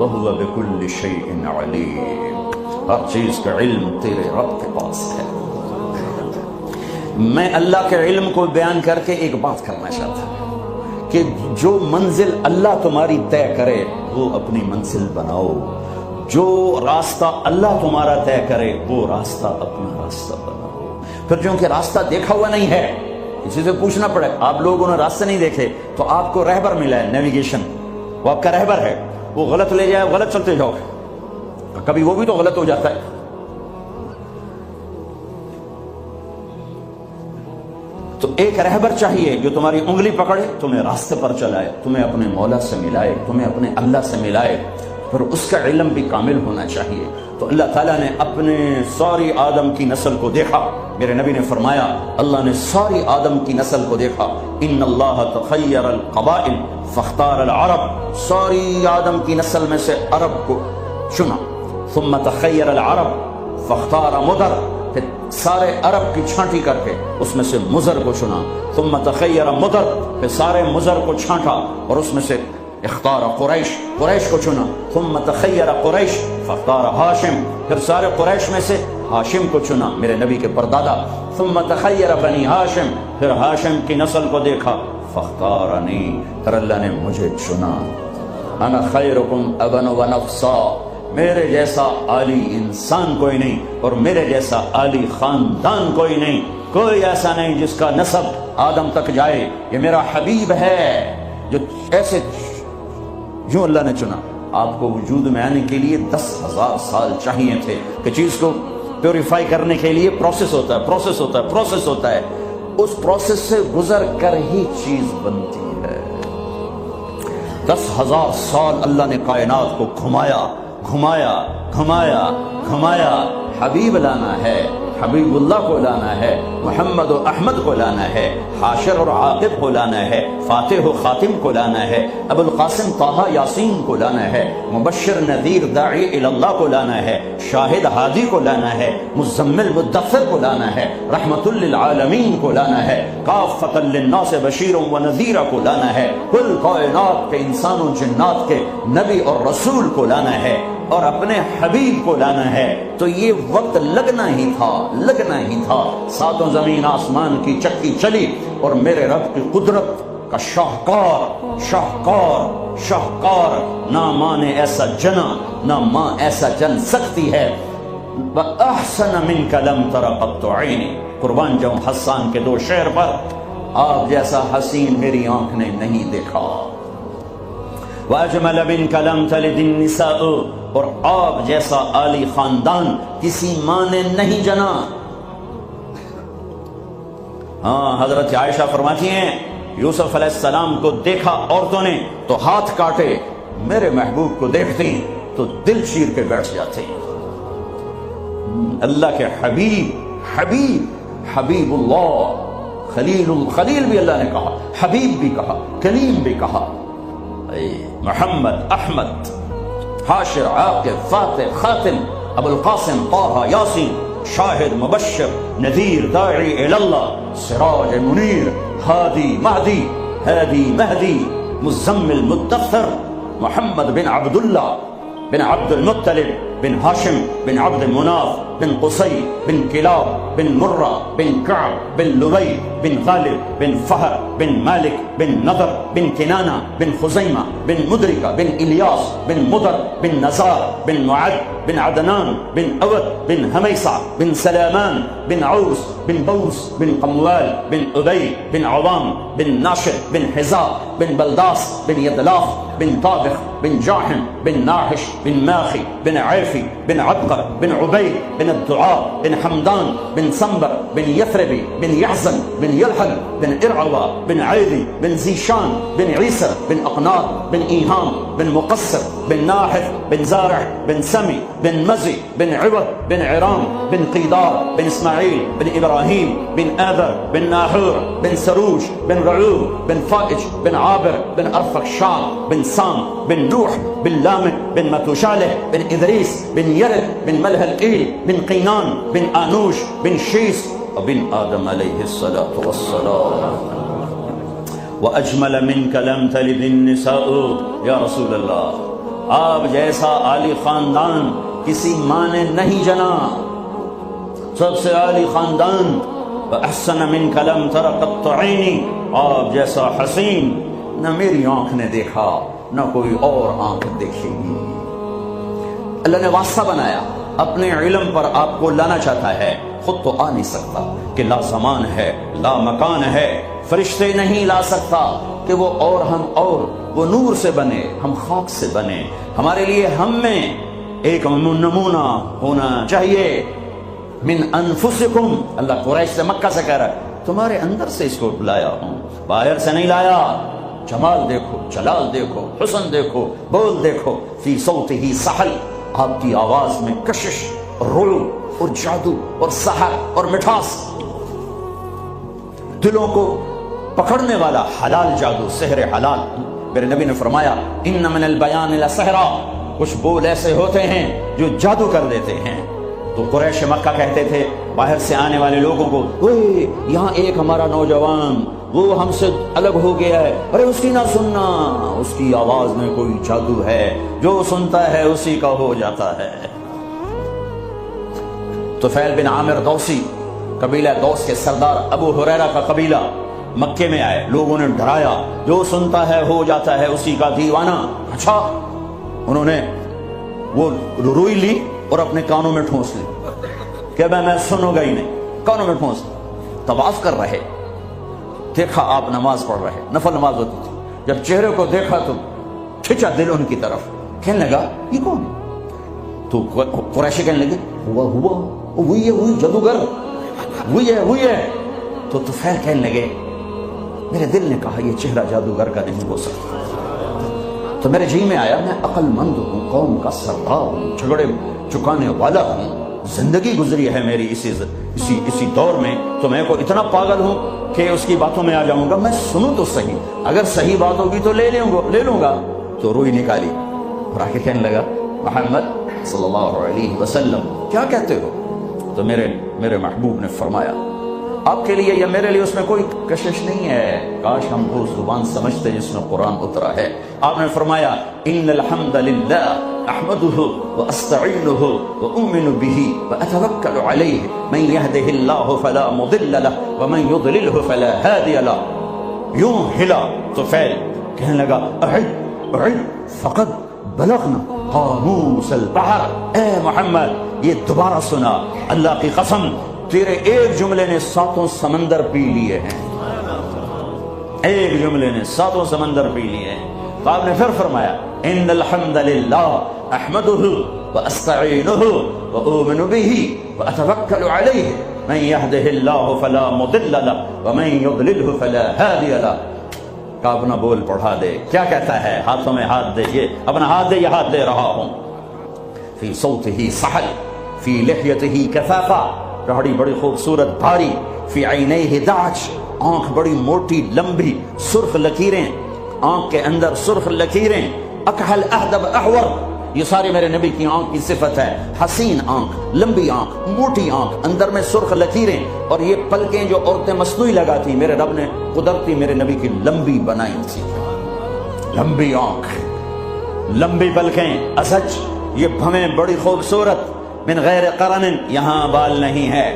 وَهُوَ بِكُلِّ شَيْءٍ عَلِيمٌ. ہر چیز کا علم تیرے رب کے پاس ہے. میں اللہ کے علم کو بیان کر کے ایک بات کرنا چاہتا ہوں کہ جو منزل اللہ تمہاری طے کرے وہ اپنی منزل بناؤ. جو راستہ اللہ تمہارا طے کرے وہ راستہ اپنا راستہ بناؤ. پھر چونکہ راستہ دیکھا ہوا نہیں ہے کسی سے پوچھنا پڑے. آپ لوگوں نے راستے نہیں دیکھے تو آپ کو رہبر ملا ہے, نیویگیشن, وہ آپ کا رہبر ہے. وہ غلط لے جائے غلط چلتے جاؤ, کبھی وہ بھی تو غلط ہو جاتا ہے. تو ایک رہبر چاہیے جو تمہاری انگلی پکڑے, تمہیں راستے پر چلائے, تمہیں اپنے مولا سے ملائے, تمہیں اپنے اللہ سے ملائے. پھر اس کا علم بھی کامل ہونا چاہیے. تو اللہ تعالیٰ نے اپنے ساری آدم کی نسل کو دیکھا. میرے نبی نے فرمایا اللہ نے ساری آدم کی نسل کو دیکھا. ان اللہ تخیر القبائل فاختار العرب. ساری آدم کی نسل میں سے عرب کو چنا. ثم تخیر العرب فاختار مدر. پھر سارے عرب کی چھانٹی کر کے اس میں سے مضر کو چنا. ثم تخیر مضر. پھر سارے مضر کو چھانٹا اور اس میں سے اختار قریش, قریش کو چنا. ثم تخیر قریش فاختار ہاشم. پھر سارے قریش میں سے ہاشم کو چنا, میرے نبی کے پردادا. ثم تخیر بنی ہاشم. پھر ہاشم کی نسل کو دیکھا فاختارنی. پھر اللہ نے مجھے چنا. انا خیرکم ابا ونفسا. میرے جیسا عالی انسان کوئی نہیں اور میرے جیسا عالی خاندان کوئی نہیں. کوئی ایسا نہیں جس کا نسب آدم تک جائے. یہ میرا حبیب ہے جو ایسے جو اللہ نے چنا. آپ کو وجود میں آنے کے لیے 10,000 سال چاہیے تھے کہ چیز کو پیوریفائی کرنے کے لیے پروسیس ہوتا ہے, پروسیس ہوتا ہے, پروسیس ہوتا ہے. اس پروسیس سے گزر کر ہی چیز بنتی ہے. 10,000 سال اللہ نے کائنات کو گھمایا گھمایا گھمایا گھمایا. حبیب لانا ہے, حبیب اللہ کو لانا ہے, محمد و احمد کو لانا ہے, حاشر اور عاقب کو لانا ہے, فاتح و خاتم کو لانا ہے, ابو القاسم طہ یاسین کو لانا ہے, مبشر نذیر داعی اللہ کو لانا ہے, شاہد ہادی کو لانا ہے, مزمل مدثر کو لانا ہے, رحمت للعالمین کو لانا ہے, کافۃ للناس بشیر و نذیر کو لانا ہے, کل کائنات کے انسان و جنات کے نبی اور رسول کو لانا ہے اور اپنے حبیب کو لانا ہے. تو یہ وقت لگنا ہی تھا, لگنا ہی تھا. ساتوں زمین آسمان کی چکی چلی اور میرے رب کی قدرت کا شاہکار شاہکار شاہکار. نہ ماں نے ایسا جنا, نہ ماں ایسا جن سکتی ہے. وَأَحْسَنَ مِنْكَ لَمْ تَرَ قَطُّ عَيْنِي. قربان جاؤں حسان کے 2 شعر پر. آپ جیسا حسین میری آنکھ نے نہیں دیکھا. وَأَجْمَلَ مِنْكَ لَمْ تَلِدِ النِّسَاءُ. اور آپ جیسا عالی خاندان کسی ماں نے نہیں جنا. ہاں, حضرت عائشہ فرماتی ہیں یوسف علیہ السلام کو دیکھا عورتوں نے تو ہاتھ کاٹے, میرے محبوب کو دیکھتی تو دل چیر کے بیٹھ جاتے. اللہ کے حبیب حبیب حبیب اللہ, خلیل بھی اللہ نے کہا, حبیب بھی کہا, کلیم بھی کہا. محمد احمد حاشر عاقب فاتح خاتم ابو القاسم طہ یاسین, شاہد مبشر نذیر داعی اللہ, سراج منیر, ہادی مہدی, ہادی مہدی, مزمل مدثر, محمد بن عبداللہ بن عبد المطلب بن ہاشم بن عبد مناف بن قصی بن کلاب بن مرہ بن کعب بن لبی بن غالب بن فہر بن مالک بن نضر بن کنانہ بن خزیمہ بن مدرکہ بن الیاس بن مدر بن نزار بن معد بن عدنان بن اود بن ہمیسہ بن سلامان بن عوس بن بوس بن قموال بن ابی بن عوام بن ناشر بن حزاء بن بلداس بن یدلاف بن طابخ بن جاحم بن ناحش بن ماخی بن عیفی بن عبقر بن عبید بن الدعاء بن حمدان بن سنبر بن یثربی بن یحزن بن یلحل بن ارعوا بن عیدی بن زیشان بن عیسر بن اقناط بن ایہام بن مقصر بن ناحف بن زارع بن سمی بن مزی بن عوض بن عرام بن قیدار بن اسماعیل بن ابراہیم بن آذر بن ناحور بن سروج بن رعوب بن فائج بن عابر بن ارفخشاد بن سام بن نوح بن لامك بن متوشالح بن إدريس بن يرد بن ملح الإيل بن قينان بن آنوش بن شيس وبن آدم عليه الصلاة والسلام. وأجمل منك لم تلد النساء. یا رسول اللہ, آپ جیسا عالی خاندان کسی ماں نے نہیں جنا، سب سے عالی خاندان. وَأَحْسَنَ مِنْكَ لَمْ تَرَ قَطُّ عَيْنِي، آپ جیسا حسین نہ میری آنکھ نے دیکھا نہ کوئی اور آنکھ دیکھے گی. اللہ نے واسطہ بنایا، اپنے علم پر آپ کو لانا چاہتا ہے، خود تو آ نہیں سکتا کہ لا زمان ہے لا مکان ہے، فرشتے نہیں لا سکتا کہ وہ اور ہم اور، وہ نور سے بنے ہم خاک سے بنے. ہمارے لیے ہم میں ایک نمونہ ہونا چاہیے. من انفسکم، اللہ قریش سے مکہ سے کہہ رہا ہے تمہارے اندر سے اس کو لایا ہوں، باہر سے نہیں لایا. جمال دیکھو، جلال دیکھو، حسن دیکھو، بول دیکھو. فی صوتہ سحل، آپ کی آواز میں کشش اور رعب اور جادو اور سحر اور مٹھاس، دلوں کو پکڑنے والا حلال جادو، سحر حلال. میرے نبی نے فرمایا ان من البیان لسحرا، کچھ بول ایسے ہوتے ہیں جو جادو کر دیتے ہیں. تو قریش مکہ کہتے تھے باہر سے آنے والے لوگوں کو، اوے یہاں ایک ہمارا نوجوان وہ ہم سے الگ ہو گیا ہے، ارے اس کی نہ سننا، اس کی آواز میں کوئی جادو ہے، جو سنتا ہے اسی کا ہو جاتا ہے. طفیل بن عامر دوسی، قبیلہ دوس کے سردار ابو ہریرہ کا قبیلہ مکے میں آئے، لوگوں نے ڈرایا جو سنتا ہے ہو جاتا ہے اسی کا دیوانہ. اچھا، انہوں نے وہ روئی لی اور اپنے کانوں میں ٹھونس لی کہ میں سنوں گا ہی نہیں. کانوں میں ٹھونس لی. طواف کر رہے، دیکھا آپ نماز پڑھ رہے، نفل نماز ہوتی تھی، جب چہرے کو دیکھا تو کھینچا دل ان کی طرف، کہنے لگا یہ کون ہے؟ تو قریشی کہنے لگے وہی ہے، وہی جادوگر، وہی ہے. تو طفیل کہنے لگے میرے دل نے کہا یہ چہرہ جادوگر کا نہیں ہو سکتا. تو میرے جی میں آیا میں عقل مند ہوں، قوم کا سردار ہوں، جھگڑے چکانے والا ہوں، زندگی گزری ہے میری اسی دور میں، تو میں کوئی اتنا پاگل ہوں کہ اس کی باتوں میں آ جاؤں گا؟ میں سنوں تو صحیح، اگر صحیح بات ہوگی تو لے لوں گا. تو روئی نکالی اور آ کے کہنے لگا محمد صلی اللہ علیہ وسلم کیا کہتے ہو؟ تو میرے محبوب نے فرمایا آپ کے لیے یا میرے لیے اس میں کوئی کشش نہیں ہے، کاش ہم وہ زبان سمجھتے جس میں قرآن اترا ہے. آپ نے فرمایا ان الحمد للہ احمده واستعینه واؤمن به واتوکل علیہ من یهده اللہ فلا مضل له ومن یضلله فلا ہادی له. یوں ہلا تو فعل کہنے لگا اعد فقد بلغنا قاموس البحر. اے محمد یہ دوبارہ سنا، اللہ کی قسم تیرے ایک جملے نے 7 سمندر پی لیے ہیں، ایک جملے نے 7 سمندر پی لیے ہیں. تو آپ نے پھر فرمایا ان الحمد للہ احمده واستعینه واؤمن به واتوکل علیہ من یهده اللہ فلا مضل له ومن یضلله فلا ہادی له. کا اپنا بول پڑھا دے، کیا کہتا ہے؟ ہاتھوں میں ہاتھ دے، یہ اپنا ہاتھ دے، یہ ہاتھ دے رہا ہوں. فی صوته سحل فی لحیته کثافہ، داڑھی بڑی خوبصورت بھاری. فی عینیہ دعج، آنکھ بڑی موٹی لمبی، سرخ لکیریں، آنکھ کے اندر سرخ لکیریں. اکحل اہدب احور، یہ ساری میرے نبی کی آنکھ کی صفت ہے. حسین آنکھ، لمبی آنکھ، موٹی آنکھ، اندر میں سرخ لکیریں. اور یہ پلکیں جو عورتیں مصنوعی لگاتی میرے رب نے قدرتی میرے نبی کی لمبی بنائی تھی. لمبی آنکھ، لمبی پلکیں، ازج، یہ بھویں بڑی خوبصورت. من غیر قرن، یہاں بال نہیں ہے.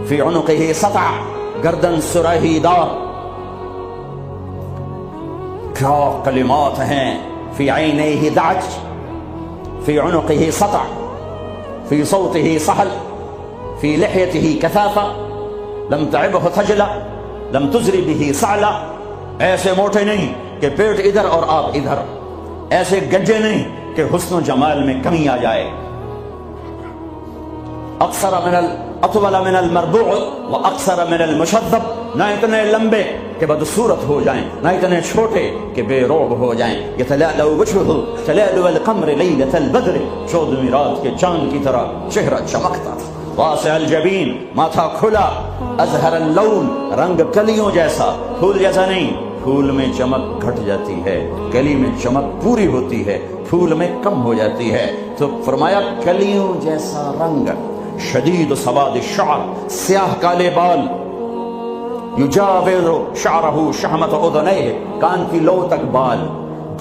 فی عنقہ سطع، گردن سراہی دار. کیا کلمات ہیں. فی عینیہ دعج فی عنقہ سطع فی صوتہ سحل فی لحیتہ کثافہ لم تعبہ خجلہ لم تزری بہ سعلہ. ایسے موٹے نہیں کہ پیٹ ادھر اور آپ ادھر، ایسے گنجے نہیں کہ حسن و جمال میں کمی آ جائے. اطول من المربوع واقصر من المشذب، نہ اتنے لمبے کہ بدصورت ہو جائیں، نہ اتنے چھوٹے کہ بے روب ہو جائیں. یتلألأ وجهه تلألؤ القمر ليلة البدر، 14ویں رات کے چاند کی طرح چہرہ چمکتا تھا. واسع الجبین، ماتھا کھلا. ازہر اللون، رنگ کلیوں جیسا، پھول جیسا نہیں. پھول میں چمک گھٹ جاتی ہے، کلی میں چمک پوری ہوتی ہے، پھول میں کم ہو جاتی ہے. تو فرمایا کلیوں جیسا رنگ. شدید سواد الشعر، سیاہ کالے بال. یجاور شعرہ شحمت اذنیہ، کان کی لو تک بال.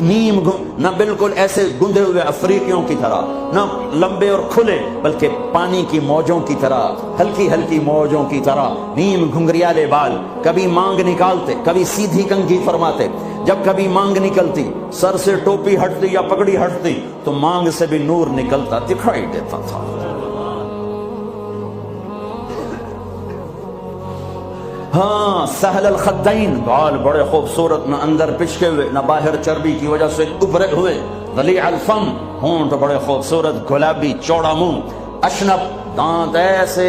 نیم نہ بالکل ایسے گندے ہوئے افریقیوں کی طرح، نہ لمبے اور کھلے، بلکہ پانی کی موجوں کی طرح، ہلکی ہلکی موجوں کی طرح، نیم گھنگریالے بال، کبھی مانگ نکالتے، کبھی سیدھی کنگھی فرماتے۔ جب کبھی مانگ نکلتی، سر سے ٹوپی ہٹتی یا پگڑی ہٹتی تو مانگ سے بھی نور نکلتا دکھائی دیتا تھا۔ ہاں، سہل الخدین، بال بڑے خوبصورت، نہ اندر پچکے ہوئے، نہ باہر چربی کی وجہ سے ابھرے ہوئے، ضلیع الفم، ہونٹ بڑے خوبصورت گلابی، چوڑا منہ، اشنب، دانت ایسے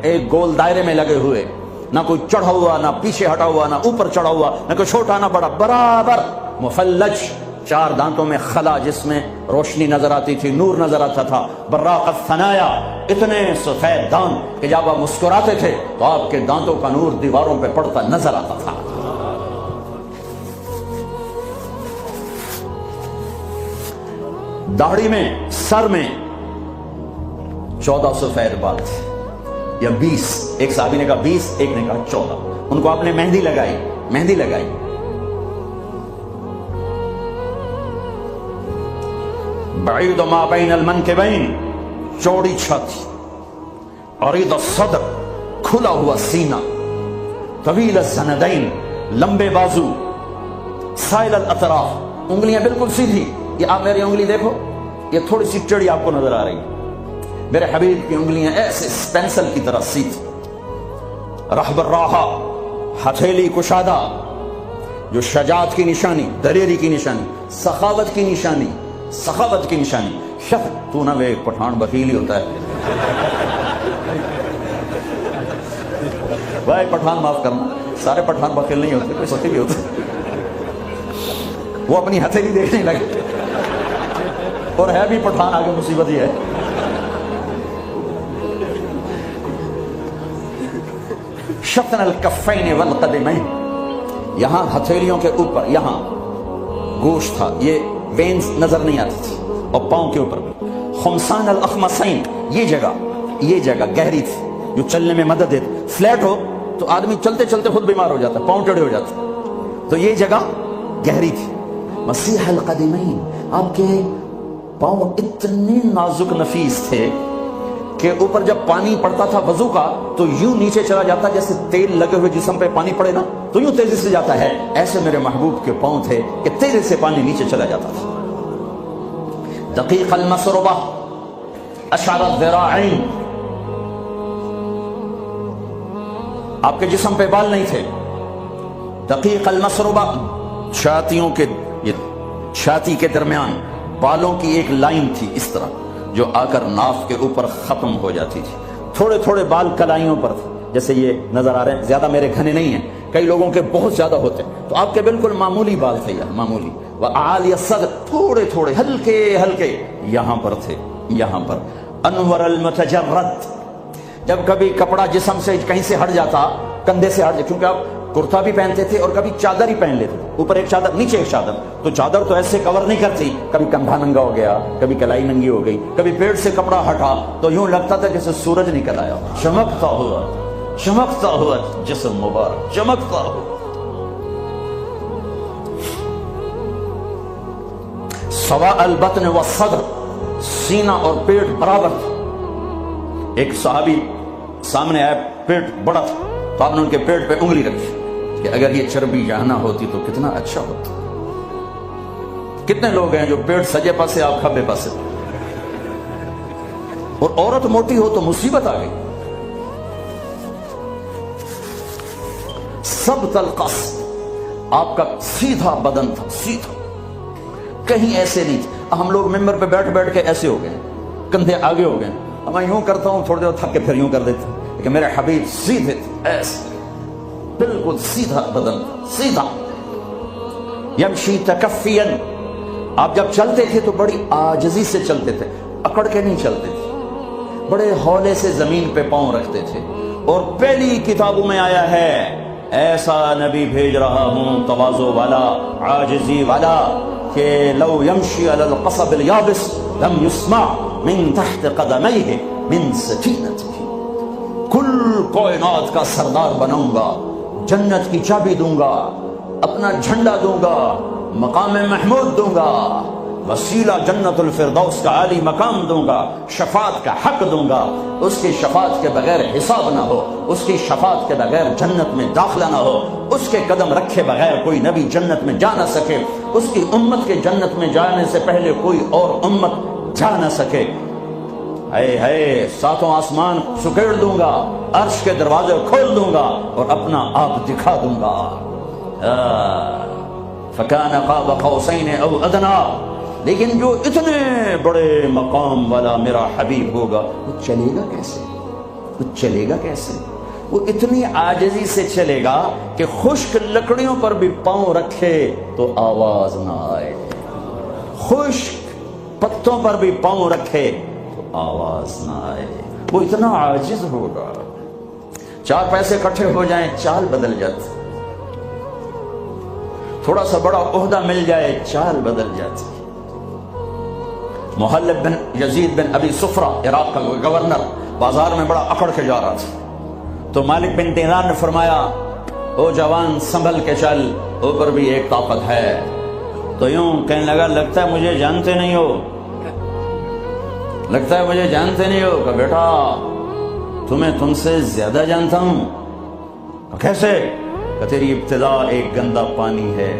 ایک گول دائرے میں لگے ہوئے، نہ کوئی چڑھا ہوا، نہ پیچھے ہٹا ہوا، نہ اوپر چڑھا ہوا، نہ کوئی چھوٹا نہ بڑا، برابر مفلج، 4 دانتوں میں خلا جس میں روشنی نظر آتی تھی، نور نظر آتا تھا، براق الثنایا، اتنے سفید دانت کہ جب آپ مسکراتے تھے تو آپ کے دانتوں کا نور دیواروں پہ پڑتا نظر آتا تھا۔ داڑھی میں، سر میں 14 سفید بال تھے یا 20، ایک صحابی نے کہا 20، ایک نے کہا 14۔ ان کو آپ نے مہندی لگائی، مہندی لگائی۔ بعید ما بین المنکبین، چوڑی چھاتی، عریض الصدر، کھلا ہوا سینہ، طویل الزندین، لمبے بازو، سائل الاطراف، انگلیاں بالکل سیدھی۔ یہ آپ میری انگلی دیکھو، یہ تھوڑی سی چڑی آپ کو نظر آ رہی ہے، میرے حبیب کی انگلیاں ایسے پینسل کی طرح سیدھی۔ رحب الراحہ، ہتھیلی کشادہ، جو شجاعت کی نشانی، دلیری کی نشانی، سخاوت کی نشانی، سخاوت کی نشانی۔ تو نہ ایک پٹھان بخیل ہی ہوتا ہے بھائی، پٹھان معاف کرنا، سارے پٹھان بخیل نہیں ہوتے، کوئی سخی بھی ہوتے، وہ اپنی ہتھیلی دیکھنے لگے، اور ہے بھی پٹھان، آگے مصیبت ہی ہے۔ شطن الکفین والقدمین، یہاں ہتھیلیوں کے اوپر یہاں گوشت تھا، یہ وینز نظر نہیں آتی تھی، اور پاؤں کے اوپر بھی۔ خمسان الاخمصین، یہ جگہ گہری تھی جو چلنے میں مدد دیتی۔ فلیٹ ہو تو آدمی چلتے چلتے خود بیمار ہو جاتا، پاؤں ٹیڑھے ہو جاتے، تو یہ جگہ گہری تھی۔ مسیح القدمین، آپ کے پاؤں اتنے نازک نفیس تھے کہ اوپر جب پانی پڑتا تھا وضو کا تو یوں نیچے چلا جاتا، جیسے تیل لگے ہوئے جسم پہ پانی پڑے نا تو یوں تیزی سے جاتا ہے، ایسے میرے محبوب کے پاؤں تھے کہ تیزی سے پانی نیچے چلا جاتا تھا۔ دقیق المسربہ، اشعر الذراعین، آپ کے جسم پہ بال نہیں تھے۔ دقیق المسربہ، چھاتی کے درمیان بالوں کی ایک لائن تھی اس طرح، جو آ کر ناف کے اوپر ختم ہو جاتی تھی۔ تھوڑے تھوڑے بال کلائیوں پر تھے، جیسے یہ نظر آ رہے ہیں، زیادہ میرے گھنے نہیں ہیں، کئی لوگوں کے بہت زیادہ ہوتے، تو آپ کے بالکل معمولی بال تھے، یہاں معمولی۔ وَأَعَالِيَ الصَّدْرِ، تھوڑے تھوڑے ہلکے ہلکے یہاں پر تھے، یہاں پر۔ انور المتجرد، جب کبھی کپڑا جسم سے کہیں سے ہٹ جاتا، کندھے سے ہٹ جاتا، کیونکہ آپ کرتا بھی پہنتے تھے اور کبھی چادر ہی پہن لیتے تھے، اوپر ایک چادر نیچے ایک چادر، تو چادر تو ایسے کور نہیں کرتی، کبھی کندھا ننگا ہو گیا، کبھی کلائی ننگی ہو گئی، کبھی پیٹ سے کپڑا ہٹا تو یوں لگتا تھا جیسے سورج نکل آیا، چمکتا ہوا جسم مبارک، چمکتا ہوا۔ سواء البطن والصدر، سینہ اور پیٹ برابر تھا۔ ایک صحابی سامنے آیا، پیٹ بڑا تھا، تو آپ نے ان کے پیٹ پہ انگلی رکھی کہ اگر یہ چربی یہاں نہ ہوتی تو کتنا اچھا ہوتا۔ کتنے لوگ ہیں جو پیٹ سجے پاسے، آپ کھبے پاسے، اور عورت موٹی ہو تو مصیبت آ گئی۔ سبط القصد، آپ کا سیدھا بدن تھا، سیدھا، کہیں ایسے نہیں تھے۔ ہم لوگ ممبر پہ بیٹھ بیٹھ کے ایسے ہو گئے، کندھے آگے ہو گئے، میں یوں کرتا ہوں تھوڑی دیر تھک کے پھر یوں کر دیتا، لیکن میرے حبیب سیدھے تھے، ایسے بالکل سیدھا بدن، سیدھا۔ یمشی تکفیا، آپ جب چلتے تھے تو بڑی عاجزی سے چلتے تھے، اکڑ کے نہیں چلتے تھے، بڑے ہولے سے زمین پہ پاؤں رکھتے تھے۔ اور پہلی کتابوں میں آیا ہے ایسا نبی بھیج رہا ہوں تواضع والا، عاجزی والا، کہ لو یمشی علی القصب الیابس لم یسمع من تحت قدمیہ من سکینتہ، کل کائنات کا سردار بناؤں گا، جنت کی چابی دوں گا، اپنا جھنڈا دوں گا، مقام محمود دوں گا، وسیلہ جنت الفردوس کا عالی مقام دوں گا، شفاعت کا حق دوں گا، اس کی شفاعت کے بغیر حساب نہ ہو، اس کی شفاعت کے بغیر جنت میں داخلہ نہ ہو، اس کے قدم رکھے بغیر کوئی نبی جنت میں جا نہ سکے، اس کی امت کے جنت میں جانے سے پہلے کوئی اور امت جا نہ سکے۔ اے ہے ساتوں آسمان سکیڑ دوں گا، عرش کے دروازے کھول دوں گا اور اپنا آپ دکھا دوں گا۔ فَكَانَ قَابَ قَوْسَيْنِ أَوْ أَدْنَىٰ، لیکن جو اتنے بڑے مقام والا میرا حبیب ہوگا وہ چلے گا کیسے؟ وہ چلے گا کیسے؟ وہ اتنی عاجزی سے چلے گا کہ خشک لکڑیوں پر بھی پاؤں رکھے تو آواز نہ آئے، خشک پتوں پر بھی پاؤں رکھے تو آواز نہ آئے۔ وہ اتنا عاجز ہوگا، چار پیسے اکٹھے ہو جائیں چال بدل جاتی، تھوڑا سا بڑا عہدہ مل جائے چال بدل جاتی۔ محلب بن یزید بن ابی صفرہ عراق کا گورنر بازار میں بڑا اکڑ کے جا رہا تھا، تو مالک بن دینار نے فرمایا او جوان سنبھل کے چل، اوپر بھی ایک طاقت ہے۔ تو یوں کہنے لگا لگتا ہے مجھے جانتے نہیں ہو، لگتا ہے مجھے جانتے نہیں ہو۔ کہ بیٹا تمہیں تم سے زیادہ جانتا ہوں۔ کہ کیسے؟ کہ تیری ابتدا ایک گندا پانی ہے،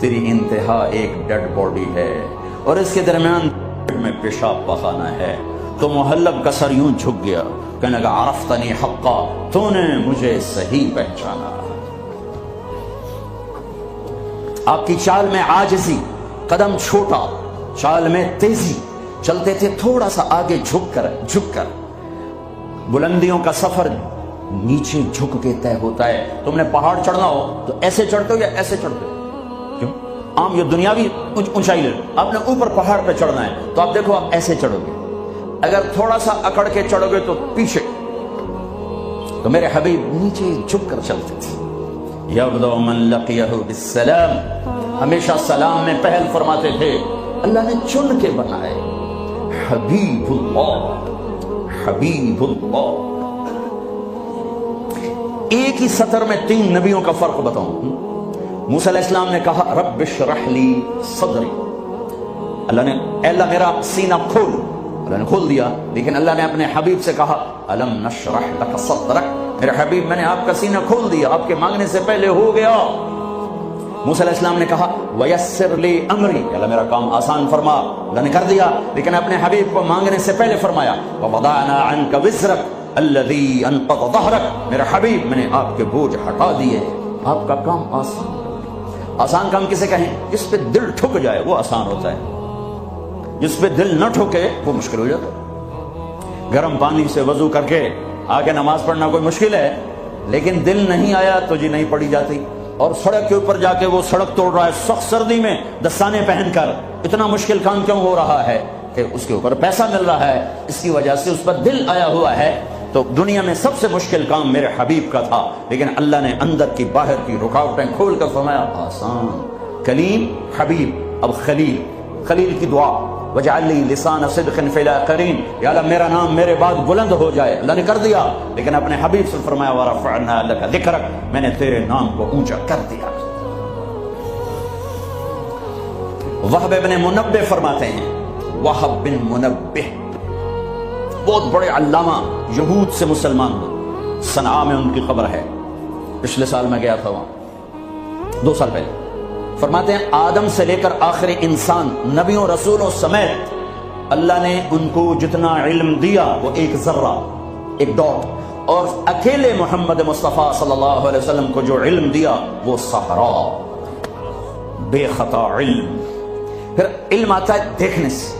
تیری انتہا ایک ڈیڈ باڈی ہے، اور اس کے درمیان میں پیشاب پخانہ ہے۔ تو محلب کا سر یوں جھک گیا، کہنے لگا عرفتنی حقا، تو نے مجھے صحیح پہچانا۔ آپ کی چال میں عاجزی، قدم چھوٹا، چال میں تیزی، چلتے تھے تھوڑا سا آگے جھک کر۔ بلندیوں کا سفر نیچے جھک کے طے ہوتا ہے۔ تم نے پہاڑ چڑھنا ہو تو ایسے چڑھتے ہو یا ایسے چڑھتے ہو؟ کیوں؟ عام یہ دنیاوی اونچائی لے، آپ نے اوپر پہاڑ پہ چڑھنا ہے تو آپ دیکھو آپ ایسے چڑھو گے، اگر تھوڑا سا اکڑ کے چڑھو گے تو پیچھے۔ تو میرے حبیب نیچے جھک کر چلتے تھے۔ یبدأ من لقیہ بالسلام، ہمیشہ سلام میں پہل فرماتے تھے۔ اللہ نے چن کے بنائے حبیب اللہ، حبیب اللہ۔ ایک ہی سطر میں 3 نبیوں کا فرق بتاؤں۔ موسیٰ علیہ السلام نے کہا رب اشرح لی صدری، اللہ نے اے اللہ میرا سینہ کھول، اللہ نے کھول دیا۔ لیکن اللہ نے اپنے حبیب سے کہا الم نشرح لک صدرک، میرے حبیب میں نے آپ کا سینہ کھول دیا، آپ کے مانگنے سے پہلے ہو گیا۔ موسیٰ علیہ السلام نے کہا ویسر لی امری، اللہ میرا کام آسان فرما، اللہ نے کر دیا۔ لیکن اپنے حبیب کو مانگنے سے پہلے فرمایا ووضعنا عنک وزرک الذی انقض ظہرک، میرے حبیب میں نے آپ کے بوجھ ہٹا دیے، آپ کا کام آسان۔ آسان کام کسے کہیں؟ جس پہ دل ٹھک جائے وہ آسان ہوتا ہے، جس پہ دل نہ ٹھکے وہ مشکل ہو جاتا ہے۔ گرم پانی سے وضو کر کے آگے نماز پڑھنا کوئی مشکل ہے، لیکن دل نہیں آیا تو جی نہیں پڑھی جاتی۔ اور سڑک کے اوپر جا کے وہ سڑک توڑ رہا ہے سخت سردی میں دستانے پہن کر، اتنا مشکل کام کیوں ہو رہا ہے؟ کہ اس کے اوپر پیسہ مل رہا ہے، اس کی وجہ سے اس پر دل آیا ہوا ہے۔ تو دنیا میں سب سے مشکل کام میرے حبیب کا تھا، لیکن اللہ نے اندر کی باہر کی رکاوٹیں کھول کر فرمایا آسان۔ کلیم، حبیب، اب خلیل، خلیل کی دعا وجعل لی لسان صدق فی الاخرین، یا اللہ میرا نام میرے بعد بلند ہو جائے، اللہ نے کر دیا۔ لیکن اپنے حبیب سے فرمایا ورفعنا لک ذکرک، میں نے تیرے نام کو اونچا کر دیا۔ وہب بن منبہ فرماتے ہیں، وہب بن منبہ بہت بڑے علامہ، یہود سے مسلمان ہوئے، صنعاء میں ان کی قبر ہے، پچھلے سال میں گیا تھا وہاں، 2 سال پہلے۔ فرماتے ہیں آدم سے لے کر آخری انسان، نبیوں رسولوں سمیت اللہ نے ان کو جتنا علم دیا وہ ایک ذرہ، ایک ڈاٹ، اور اکیلے محمد مصطفیٰ صلی اللہ علیہ وسلم کو جو علم دیا وہ صحرا، بے خطا علم۔ پھر علم آتا ہے دیکھنے سے،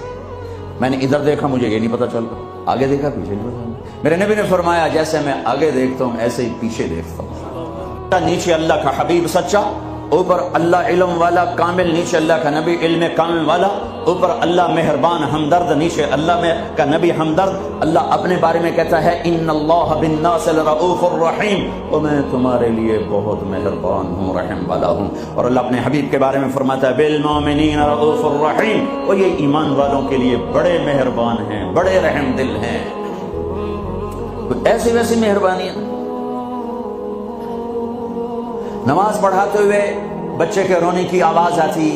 میں نے ادھر دیکھا مجھے یہ نہیں پتا چلتا، آگے دیکھا پیچھے نہیں پتا۔ میرے نبی نے فرمایا جیسے میں آگے دیکھتا ہوں ایسے ہی پیچھے دیکھتا ہوں۔ نیچے اللہ کا حبیب سچا، اوپر اللہ علم والا کامل، نیچے اللہ کا نبی علم کامل والا، اوپر اللہ مہربان ہمدرد، نیچے اللہ میں کا نبی ہمدرد۔ اللہ اپنے بارے میں کہتا ہے ان اللہ بالناس لرؤوف الرحیم، اور میں تمہارے لیے بہت مہربان ہوں، رحم والا ہوں۔ اور اللہ اپنے حبیب کے بارے میں فرماتا ہے بالمؤمنین رؤوف الرحیم، اور یہ ایمان والوں کے لیے بڑے مہربان ہیں، بڑے رحم دل ہیں۔ ایسی ویسی مہربانیاں، نماز پڑھاتے ہوئے بچے کے رونے کی آواز آتی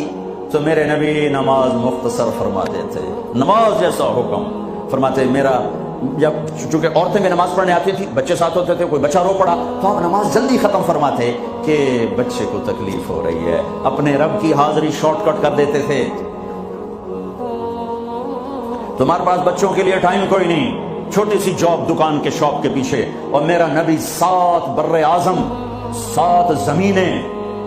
تو میرے نبی نماز مختصر فرما دیتے، نماز جیسا حکم فرماتے۔ میرا جب چونکہ عورتیں بھی نماز پڑھنے آتی تھی، بچے ساتھ ہوتے تھے، کوئی بچہ رو پڑا تو آپ نماز جلدی ختم فرماتے کہ بچے کو تکلیف ہو رہی ہے، اپنے رب کی حاضری شارٹ کٹ کر دیتے تھے۔ تمہارے پاس بچوں کے لیے ٹائم کوئی نہیں، چھوٹی سی جاب دکان کے شاپ کے پیچھے، اور میرا نبی 7 بر اعظم، 7 زمینیں،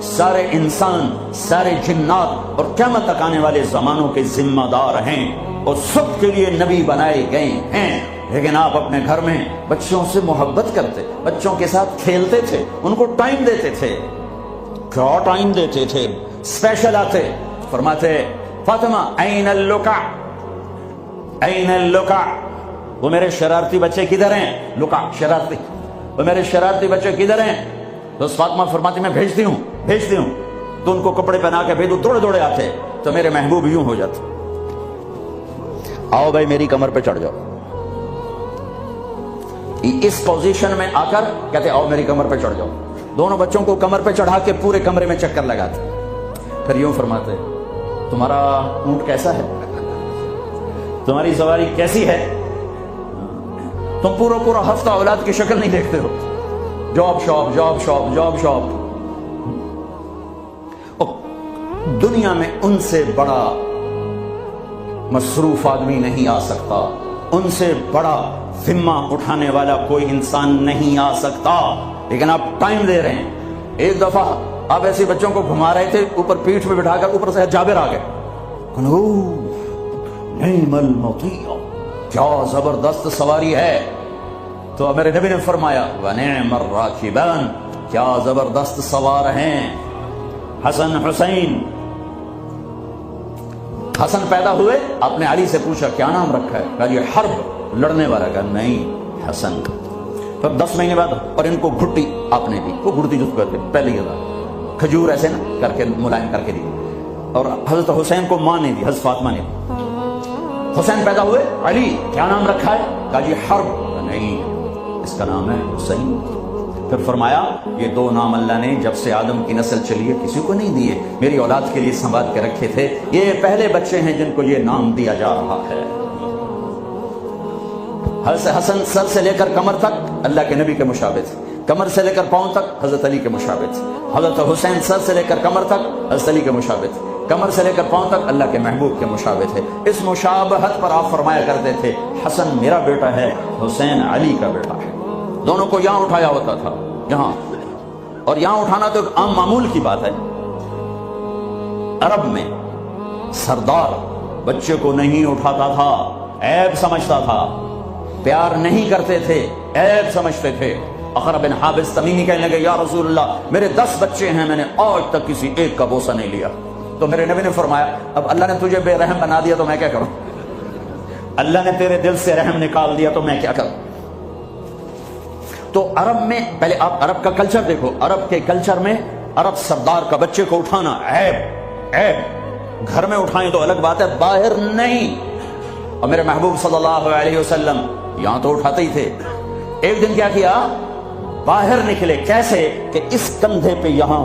سارے انسان، سارے جنات اور قیامت تک آنے والے زمانوں کے ذمہ دار ہیں اور سب کے لیے نبی بنائے گئے ہیں، لیکن آپ اپنے گھر میں بچوں سے محبت کرتے، بچوں کے ساتھ کھیلتے تھے، ان کو ٹائم دیتے تھے۔ کیا ٹائم دیتے تھے؟ اسپیشل آتے، فرماتے فاطمہ این اللکع، این اللکع، وہ میرے شرارتی بچے کدھر ہیں؟ لکع شرارتی، وہ میرے شرارتی بچے کدھر ہیں؟ تو فاطمہ فرماتی میں بھیجتی ہوں تو ان کو کپڑے پہنا کے بھیجو، دوڑے دوڑے آتے تو میرے محبوب یوں ہو جاتے، آؤ بھائی میری کمر پہ چڑھ جاؤ، اس پوزیشن میں آ کر کہتے آؤ میری کمر پہ چڑھ جاؤ، دونوں بچوں کو کمر پہ چڑھا کے پورے کمرے میں چکر لگاتے، پھر یوں فرماتے تمہارا اونٹ کیسا ہے، تمہاری سواری کیسی ہے، تم پورا ہفتہ اولاد کی شکل نہیں دیکھتے ہو، job shop job shop job shop. دنیا میں ان سے بڑا مصروف آدمی نہیں آ سکتا، ان سے بڑا ذمہ اٹھانے والا کوئی انسان نہیں آ سکتا، لیکن آپ ٹائم دے رہے ہیں۔ ایک دفعہ آپ ایسے بچوں کو گھما رہے تھے، اوپر پیٹھ پہ بٹھا کر، اوپر سے جابر آ گئے، نعم المطیع، کیا زبردست سواری ہے، تو میرے نبی نے فرمایا وَنِعْمَ الرَّاكِبَانِ، کیا زبردست سوار ہیں۔ حسن حسین، حسن پیدا ہوئے، آپ نے علی سے پوچھا کیا نام رکھا ہے، کہا یہ حرب، لڑنے والا، کہا نہیں حسن۔ پھر 10 مہینے بعد، اور ان کو گھٹی آپ نے دی، وہ گھٹی جس کو کہتے پہلی کھجور ایسے نا کر کے ملائم کر کے دی، اور حضرت حسین کو ماں نے دی، حضرت فاطمہ نے دی۔ حسین پیدا ہوئے، علی کیا نام رکھا ہے، کہا یہ حرب، نہیں اس کا نام ہے حسین۔ پھر فرمایا یہ 2 نام اللہ نے جب سے آدم کی نسل چلی ہے کسی کو نہیں دیے، میری اولاد کے لیے سنبھال کے رکھے تھے، یہ پہلے بچے ہیں جن کو یہ نام دیا جا رہا ہے۔ حضرت حسن سر سے لے کر کمر تک اللہ کے نبی کے مشابہ تھے، کمر سے لے کر پاؤں تک حضرت علی کے مشابہ تھے۔ حضرت حسین سر سے لے کر کمر تک حضرت علی کے مشابہ تھے، کمر سے لے کر پاؤں تک اللہ کے محبوب کے مشابہ تھے۔ اس مشابہت پر آپ فرمایا کرتے تھے حسن میرا بیٹا ہے، حسین علی کا بیٹا ہے۔ دونوں کو یہاں اٹھایا ہوتا تھا، یہاں، اور یہاں اٹھانا تو ایک عام معمول کی بات ہے۔ عرب میں سردار بچے کو نہیں اٹھاتا تھا، عیب سمجھتا تھا، پیار نہیں کرتے تھے، عیب سمجھتے تھے۔ اقرع بن حابس تمیمی کہنے لگے یا رسول اللہ میرے 10 بچے ہیں، میں نے آج تک کسی ایک کا بوسہ نہیں لیا۔ تو میرے نبی نے فرمایا اب اللہ نے تجھے بے رحم بنا دیا تو میں کیا کروں، اللہ نے تیرے دل سے رحم نکال دیا تو میں کیا کروں۔ تو عرب میں پہلے آپ عرب کا کلچر دیکھو، عرب کے کلچر میں عرب سردار کا بچے کو اٹھانا عیب، عیب، گھر میں اٹھائیں تو الگ بات ہے، باہر نہیں۔ اور میرے محبوب صلی اللہ علیہ وسلم یہاں تو اٹھاتے ہی تھے۔ ایک دن کیا کیا، باہر نکلے، کیسے کہ اس کندھے پہ یہاں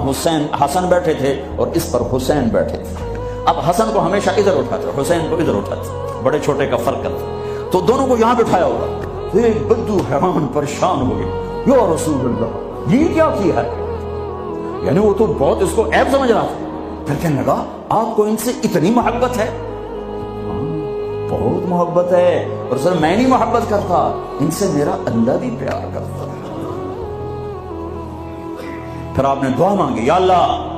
حسن بیٹھے تھے اور اس پر حسین بیٹھے تھے۔ اب حسن کو ہمیشہ ادھر اٹھاتے، حسین کو ادھر اٹھاتے، بڑے چھوٹے کا فرق کرتے، تو دونوں کو یہاں بٹھایا ہوگا۔ ایک بدو حیران پریشان ہو گئے، یا رسول اللہ یہ کیا ہے، یعنی وہ تو بہت اس کو عیب سمجھ رہا تھا۔ پھر کہنے لگا آپ کو ان سے اتنی محبت ہے؟ بہت محبت ہے، اور سر میں نہیں محبت کرتا، ان سے میرا اللہ بھی پیار کرتا ہے۔ پھر آپ نے دعا مانگی یا اللہ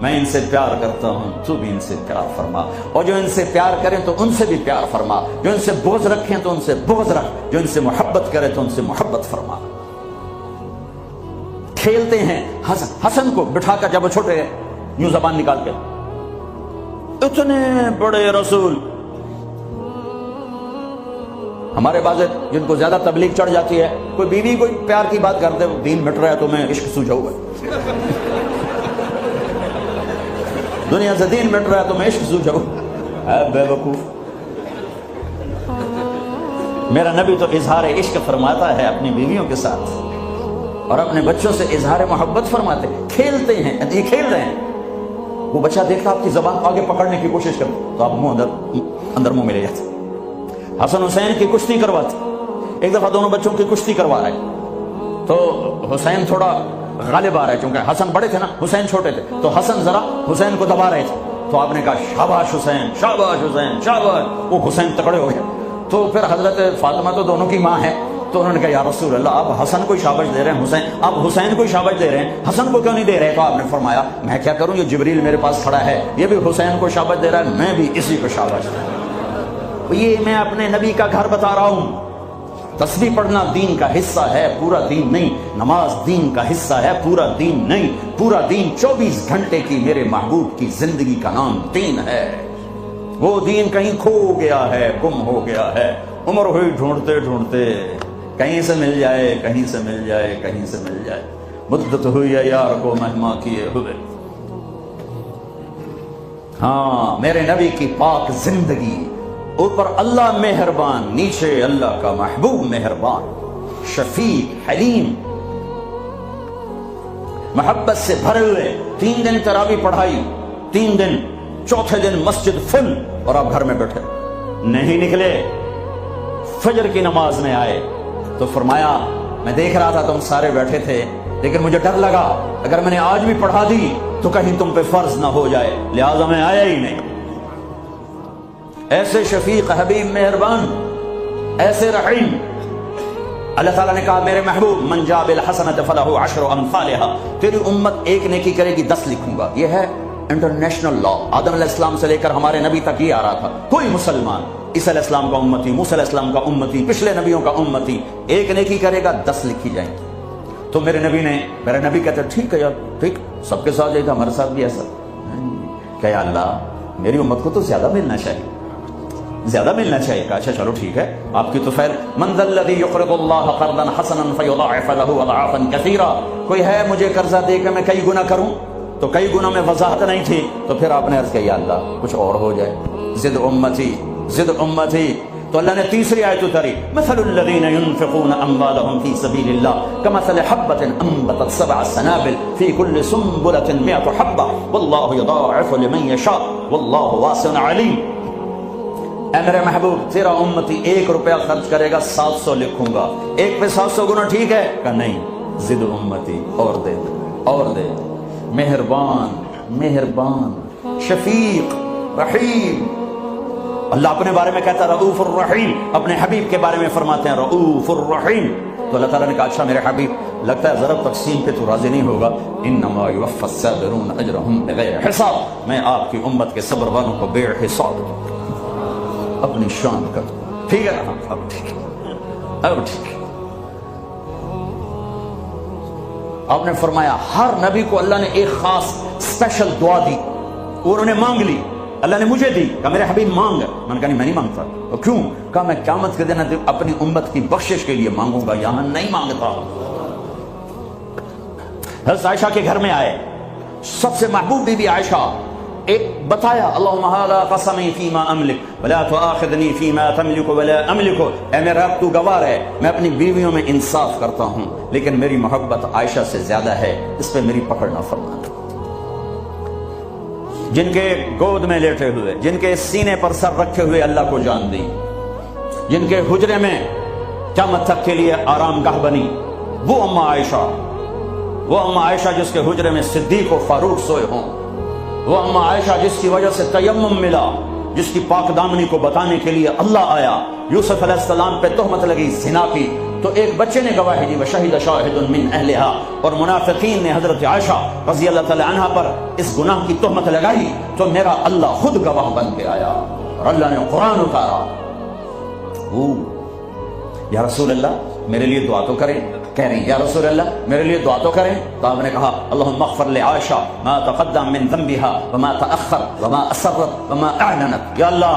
میں ان سے پیار کرتا ہوں، تو بھی ان سے پیار فرما، اور جو ان سے پیار کریں تو ان سے بھی پیار فرما، جو ان سے بغض رکھیں تو ان سے بغض رکھ، جو ان سے محبت کرے تو ان سے محبت فرما۔ کھیلتے ہیں، حسن کو بٹھا کر جب وہ چھوٹے ہیں یوں زبان نکال کے، اتنے بڑے رسول، ہمارے بعض جن کو زیادہ تبلیغ چڑھ جاتی ہے، کوئی بیوی کوئی پیار کی بات کرتے دین مٹ رہا ہے تو میں عشق سوجھا ہوا ہے، دنیا سے دین مٹ رہا ہے تو میں عشق سوجھا ہوا ہے، بے وقوف۔ میرا نبی تو اظہار عشق فرماتا ہے اپنی بیویوں کے ساتھ، اور اپنے بچوں سے اظہار محبت فرماتے ہیں، کھیلتے ہیں، یہ کھیل رہے ہیں، وہ بچہ دیکھتا آپ کی زبان کو آگے پکڑنے کی کوشش کرتا تو آپ منہ اندر منہ میں لے جاتے. حسن حسین کی کشتی کرواتے. ایک دفعہ دونوں بچوں کی کشتی کروا رہے تو حسین تھوڑا غالب آ رہا ہے, چونکہ حسن بڑے تھے نا, حسین چھوٹے تھے, تو حسن ذرا حسین کو دبا رہے تھے. تو آپ نے کہا شاباش حسین, شاباش حسین, شاباش. وہ حسین تکڑے ہو گئے. تو پھر حضرت فاطمہ تو دونوں کی ماں ہے, تو انہوں نے کہا یا رسول اللہ آپ حسن کو شاباش دے رہے ہیں, آپ حسین کو شاباش دے رہے ہیں, حسن کو کیوں نہیں دے رہے؟ تو آپ نے فرمایا میں کیا کروں, یہ جبریل میرے پاس کھڑا ہے, یہ بھی حسین کو شاباش دے رہا ہے, میں بھی اسی کو شاباش دے رہا ہوں. یہ میں اپنے نبی کا گھر بتا رہا ہوں. تسبیح پڑھنا دین کا حصہ ہے, پورا دین نہیں. نماز دین کا حصہ ہے, پورا دین نہیں. پورا دین 24 گھنٹے کی میرے محبوب کی زندگی کا نام دین ہے. وہ دین کہیں کھو گیا ہے, گم ہو گیا ہے. عمر ہوئی ڈھونڈتے ڈھونڈتے, کہیں سے مل جائے, کہیں سے مل جائے, کہیں سے مل جائے. مدت ہوئی ہے یار کو مہما کیے ہوئے. ہاں میرے نبی کی پاک زندگی, اوپر اللہ مہربان, نیچے اللہ کا محبوب مہربان, شفیق, حلیم, محبت سے بھرے ہوئے. 3 دن تراویح پڑھائی, 3 دن, چوتھے دن مسجد فل, اور آپ گھر میں بیٹھے نہیں نکلے. فجر کی نماز میں آئے تو فرمایا میں دیکھ رہا تھا تم سارے بیٹھے تھے, لیکن مجھے ڈر لگا اگر میں نے آج بھی پڑھا دی تو کہیں تم پہ فرض نہ ہو جائے, لہذا میں آیا ہی نہیں. ایسے شفیق, حبیب, مہربان, ایسے رحیم. اللہ تعالیٰ نے کہا میرے محبوب من جاء بالحسنۃ فلہ 10 امثالھا, تیری امت ایک نیکی کرے گی 10 لکھوں گا. یہ ہے انٹرنیشنل لا. آدم علیہ السلام سے لے کر ہمارے نبی تک یہ آ رہا تھا, کوئی مسلمان عیسیٰ علیہ السلام کا امتی, موسیٰ علیہ السلام کا امتی, پچھلے نبیوں کا امتی, ایک نیکی کرے گا 10 لکھی جائیں گی. تو میرے نبی کہتے ٹھیک ہے یار, ٹھیک, سب کے ساتھ جائے گا, ہمارے ساتھ بھی ایسا. کہ یا اللہ میری امت کو تو زیادہ ملنا چاہیے, زیادہ ملنا چاہیے. اچھا چلو ٹھیک ہے, آپ کی تو خیر. من ذا الذی یقرض اللہ قرضا حسنا فیضاعف له اضعافا کثیرا, کوئی ہے مجھے قرضہ دے کہ میں کئی گنا کروں؟ تو کئی گنا میں وضاحت نہیں تھی, تو پھر آپ نے عرض کیا یا اللہ کچھ اور ہو جائے, زد امتی, زد امتی. تو اللہ نے تیسری آیت اتاری, مثل الذین ينفقون اموالهم فی سبیل اللہ کمثل حبۃ انبتت 7 سنابل فی کل سنبلۃ 100 حبۃ واللہ یضاعف لمن یشاء واللہ واسع علیم. اے میرے محبوب تیرا امتی 1 روپیہ خرچ کرے گا 700 لکھوں گا, ایک پہ 700 گنا ٹھیک ہے؟ کہ نہیں, زد امتی, اور دے, اور دے. مہربان, مہربان, شفیق, رحیم. اللہ اپنے بارے میں کہتا ہے رؤوف الرحیم, اپنے حبیب کے بارے میں فرماتے ہیں رؤوف الرحیم. تو اللہ تعالیٰ نے کہا اچھا میرے حبیب لگتا ہے ضرب تقسیم پہ تو راضی نہیں ہوگا, انما یوفی الصابرون اجرهم بغیر حساب, میں آپ کی امت کے صبر والوں کو بے حساب اپنی شان کر. ٹھیک ہے نا, اب ٹھیک ہے, اب ٹھیک ہے. آپ نے فرمایا ہر نبی کو اللہ نے ایک خاص اسپیشل دعا دی, انہوں نے مانگ لی, اللہ نے مجھے دی. کہا میرے حبیب مانگ. میں نے کہا نہیں میں نہیں مانگتا. اور کیوں؟ کہا میں قیامت کے دن اپنی امت کی بخشش کے لیے مانگوں گا, یہاں نہیں مانگتا. حضرت عائشہ کے گھر میں آئے, سب سے محبوب بی بی عائشہ, ایک بتایا اللہم ھذا قسمی فیما املک ولا تؤاخذنی فیما تملک ولا املک. اے میرا رب تو گواہ ہے میں اپنی بیویوں میں انصاف کرتا ہوں, لیکن میری محبت عائشہ سے زیادہ ہے, اس پہ میری پکڑ نہ فرمانا. جن کے گود میں لیٹے ہوئے, جن کے سینے پر سر رکھے ہوئے اللہ کو جان دی, جن کے حجرے میں قیامت تک کے لیے آرام گاہ بنی, وہ اماں عائشہ, وہ اماں عائشہ جس کے حجرے میں صدیق و فاروق سوئے ہوں, وہ اماں عائشہ جس کی وجہ سے تیمم ملا, جس کی پاک دامنی کو بتانے کے لیے اللہ آیا. یوسف علیہ السلام پہ تہمت لگی زنا کی, تو ایک بچے نے گواہی دی, وشہد شاہد من اہلہا, اور منافقین نے حضرت عائشہ رضی اللہ تعالی عنہا پر اس گناہ کی تہمت لگائی, تو میرا اللہ خود گواہ بن کے آیا اور اللہ نے قرآن اتارا. یا رسول اللہ میرے لیے دعا تو کریں. کہہ رہی یا رسول اللہ میرے لیے دعا تو کریں. تو آپ نے کہا اللہم اغفر لعائشہ ما تقدم من ذنبها وما تأخر وما اسرت وما اعلنت. یا اللہ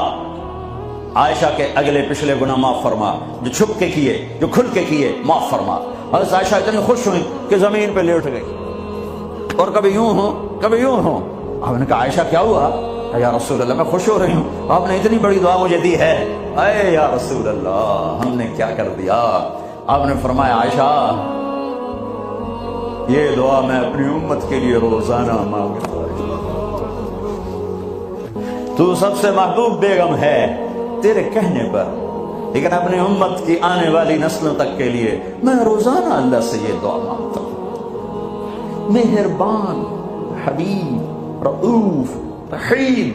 عائشہ کے اگلے پچھلے گناہ معاف فرما, جو چھپ کے کیے, جو کھل کے کیے, معاف فرما. حضرت عائشہ اتنی خوش ہوئی کہ زمین پہ لیٹ گئی, اور کبھی یوں ہوں کبھی یوں ہوں. آپ نے کہا عائشہ کیا ہوا؟ یا رسول اللہ میں خوش ہو رہی ہوں, آپ نے اتنی بڑی دعا مجھے دی ہے. اے یا رسول اللہ ہم نے کیا کر دیا؟ آپ نے فرمایا عائشہ یہ دعا میں اپنی امت کے لیے روزانہ مانگتا ہوں. تو سب سے محبوب بیگم ہے تیرے کہنے پر، لیکن اپنی امت کی آنے والی نسلوں تک کے لیے میں روزانہ اللہ سے یہ دعا مانگتا ہوں، مہربان، حبیب، رؤوف، رحیم،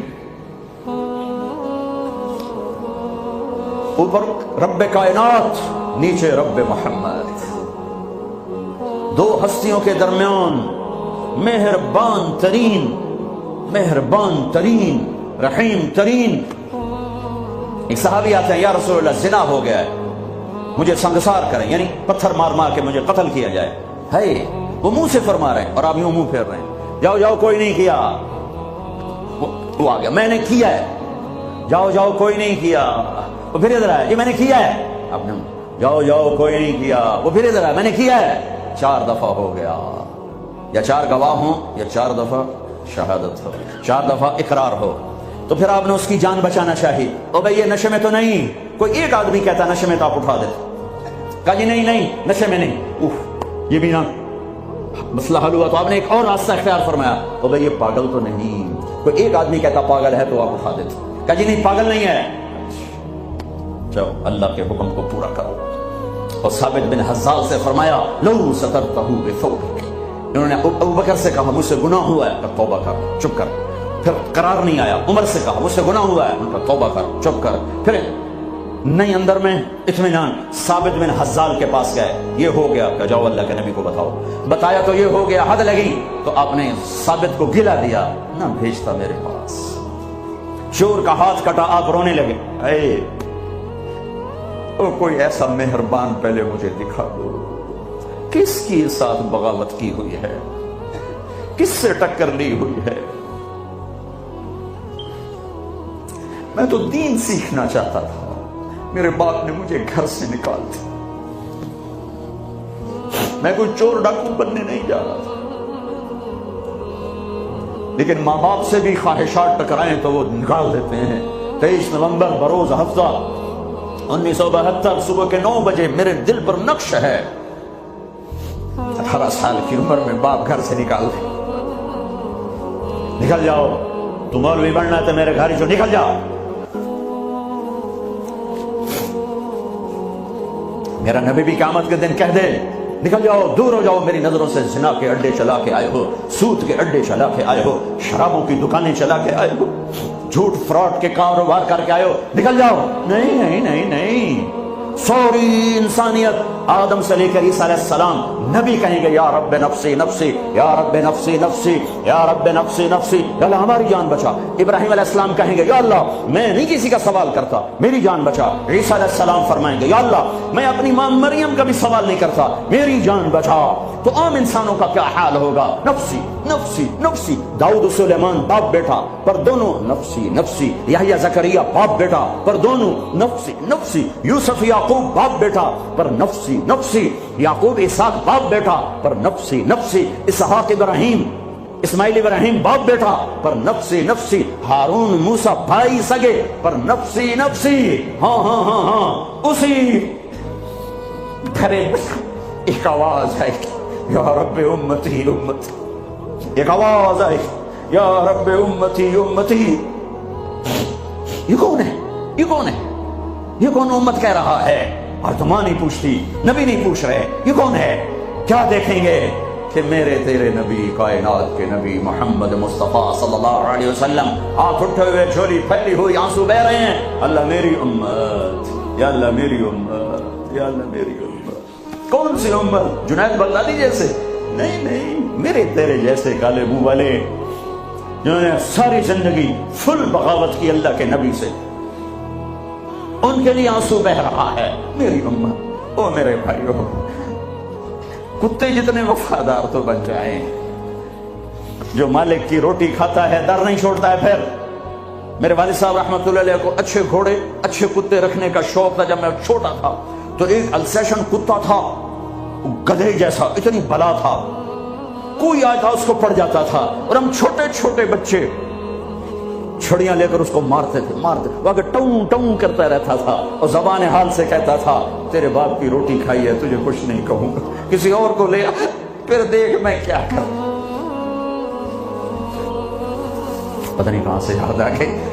اوپر رب کائنات، نیچے رب محمد، دو ہستیوں کے درمیان مہربان ترین، رحیم ترین۔ ایک صحابی آتے ہیں، یا رسول اللہ زنا ہو گیا ہے، مجھے سنگسار کریں، یعنی پتھر مار مار کے مجھے قتل کیا جائے۔ ہے وہ منہ سے فرما رہے ہیں اور آپ یوں منہ پھیر رہے ہیں، جاؤ جاؤ کوئی نہیں کیا۔ وہ آ گیا، میں نے کیا ہے، جاؤ جاؤ کوئی نہیں کیا۔ وہ پھر ادھر آیا، یہ میں نے کیا ہے، آپ نے جاؤ جاؤ کوئی نہیں کیا۔ وہ پھر ادھر آیا، میں نے کیا ہے۔ 4 دفعہ ہو گیا، یا 4 گواہ ہوں یا 4 دفعہ شہادت ہو، 4 دفعہ اقرار ہو۔ تو پھر آپ نے اس کی جان بچانا چاہیے۔ او بھائی یہ نشے میں تو نہیں، کوئی ایک آدمی کہتا نشے میں تو آپ اٹھا دیتے، کہا جی نہیں نہیں نشے میں نہیں، یہ بھی نہ مسئلہ حل ہوا۔ تو آپ نے ایک اور راستہ اختیار فرمایا، او بھائی یہ پاگل تو نہیں، کوئی ایک آدمی کہتا پاگل ہے تو آپ اٹھا دیتے، کہا جی نہیں پاگل نہیں ہے، جاؤ اللہ کے حکم کو پورا کرو۔ اور ثابت بن حزال سے فرمایا لو سترتہ بثوبک، انہوں نے ابو بکر سے کہا مجھ سے گناہ ہوا ہے، توبہ کر، چپ کر۔ پھر قرار نہیں آیا، عمر سے کہا مجھ سے گناہ ہوا ہے، ان کا توبہ کر، چپ کر۔ پھر نہیں اندر میں اطمینان، ثابت بن حزال کے پاس گئے، یہ ہو گیا کہ جاؤ اللہ کے نبی کو بتاؤ، بتایا تو یہ ہو گیا، حد لگی تو آپ نے ثابت کو گلا دیا، نہ بھیجتا میرے پاس۔ چور کا ہاتھ کٹا، آپ رونے لگے، اے او کوئی ایسا مہربان پہلے مجھے دکھا دو، کس کی ساتھ بغاوت کی ہوئی ہے، کس سے ٹکر لی ہوئی ہے۔ میں تو دین سیکھنا چاہتا تھا، میرے باپ نے مجھے گھر سے نکال دیا، میں کوئی چور ڈاکو بننے نہیں جا رہا تھا، لیکن ماں باپ سے بھی خواہشات ٹکرائیں تو وہ نکال دیتے ہیں۔ 23 نومبر بروز ہفتہ 1972 صبح کے 9 بجے میرے دل پر نقش ہے، 18 سال کی عمر میں باپ گھر سے نکال دے، نکل جاؤ، تم مولوی بننا تو میرے گھر جو نکل جاؤ۔ میرا نبی بھی قیامت کے دن کہہ دے نکل جاؤ، دور ہو جاؤ میری نظروں سے، زنا کے اڈے چلا کے آئے ہو، سود کے اڈے چلا کے آئے ہو، شرابوں کی دکانیں چلا کے آئے ہو، جھوٹ فراڈ کے کاروبار کر کے آئے ہو، نکل جاؤ۔ نہیں نہیں نہیں نہیں، سوری انسانیت آدم سے لے کر عیسیٰ علیہ السلام نبی کہیں گے یا رب نفسی نفسی، یا رب نفسی نفسی، یا رب نفسی نفسی، یا اللہ ہماری جان بچا۔ ابراہیم علیہ السلام کہیں گے یا اللہ میں نہیں کسی کا سوال کرتا، میری جان بچا۔ عیسیٰ علیہ السلام فرمائیں گے یا اللہ میں اپنی ماں مریم کا بھی سوال نہیں کرتا، میری جان بچا۔ تو عام انسانوں کا کیا حال ہوگا؟ نفسی نفسی نفسی۔ داؤد سلیمان باپ بیٹا پر دونوں نفسی نفسی، یحییٰ زکریا باپ بیٹا پر دونوں نفسی نفسی، یوسف یعقوب باپ بیٹا پر نفسی نفسی، یعقوب اسحاق باپ بیٹا پر نفسی نفسی، اسحاق ابراہیم اسماعیل ابراہیم باپ بیٹا پر نفسی نفسی، ہارون موسیٰ بھائی سگے پر نفسی نفسی۔ ہاں ہاں ہاں ہاں، اسی گھرے ایک آواز ہے یا رب امتی امتی، ایک آواز آئی یا رب امتی امتی۔ یہ کون ہے؟ یہ کون ہے؟ یہ کون امت کہہ رہا ہے؟ اور تو ماں نہیں پوچھتی، نبی نہیں پوچھ رہے، یہ کون ہے؟ کیا دیکھیں گے کہ میرے تیرے نبی، کائنات کے نبی محمد مصطفیٰ صلی اللہ علیہ وسلم ہاتھ اٹھے ہوئے، جھولی پھیلی ہوئی، آنسو بہ رہے ہیں، اللہ میری امت، یا اللہ میری امت، یا اللہ میری امت۔ کون سی امت؟ جنید بغدادی جیسے؟ نہیں نہیں، میرے تیرے جیسے کالے منہ والے جنہوں نے ساری زندگی فل بغاوت کی اللہ کے نبی سے، ان کے لیے آنسو بہ رہا ہے، میری امت۔ او میرے بھائیو، کتے جتنے وفادار تو بن جائیں، جو مالک کی روٹی کھاتا ہے در نہیں چھوڑتا ہے۔ پھر میرے والد صاحب رحمۃ اللہ علیہ کو اچھے گھوڑے اچھے کتے رکھنے کا شوق تھا۔ جب میں چھوٹا تھا تو ایک السیشن کتا تھا، گدھے جیسا، اتنی بلا تھا، کوئی آتا اس کو پڑ جاتا تھا، اور ہم چھوٹے چھوٹے بچے چھڑیاں لے کر اس کو مارتے تھے، وہ آگے ٹوں ٹوں کرتا رہتا تھا، اور زبان حال سے کہتا تھا تیرے باپ کی روٹی کھائی ہے، تجھے کچھ نہیں کہوں گا، کسی اور کو لے آ، پھر دیکھ میں کیا کروں۔ پتہ نہیں کہاں سے یاد آ گئی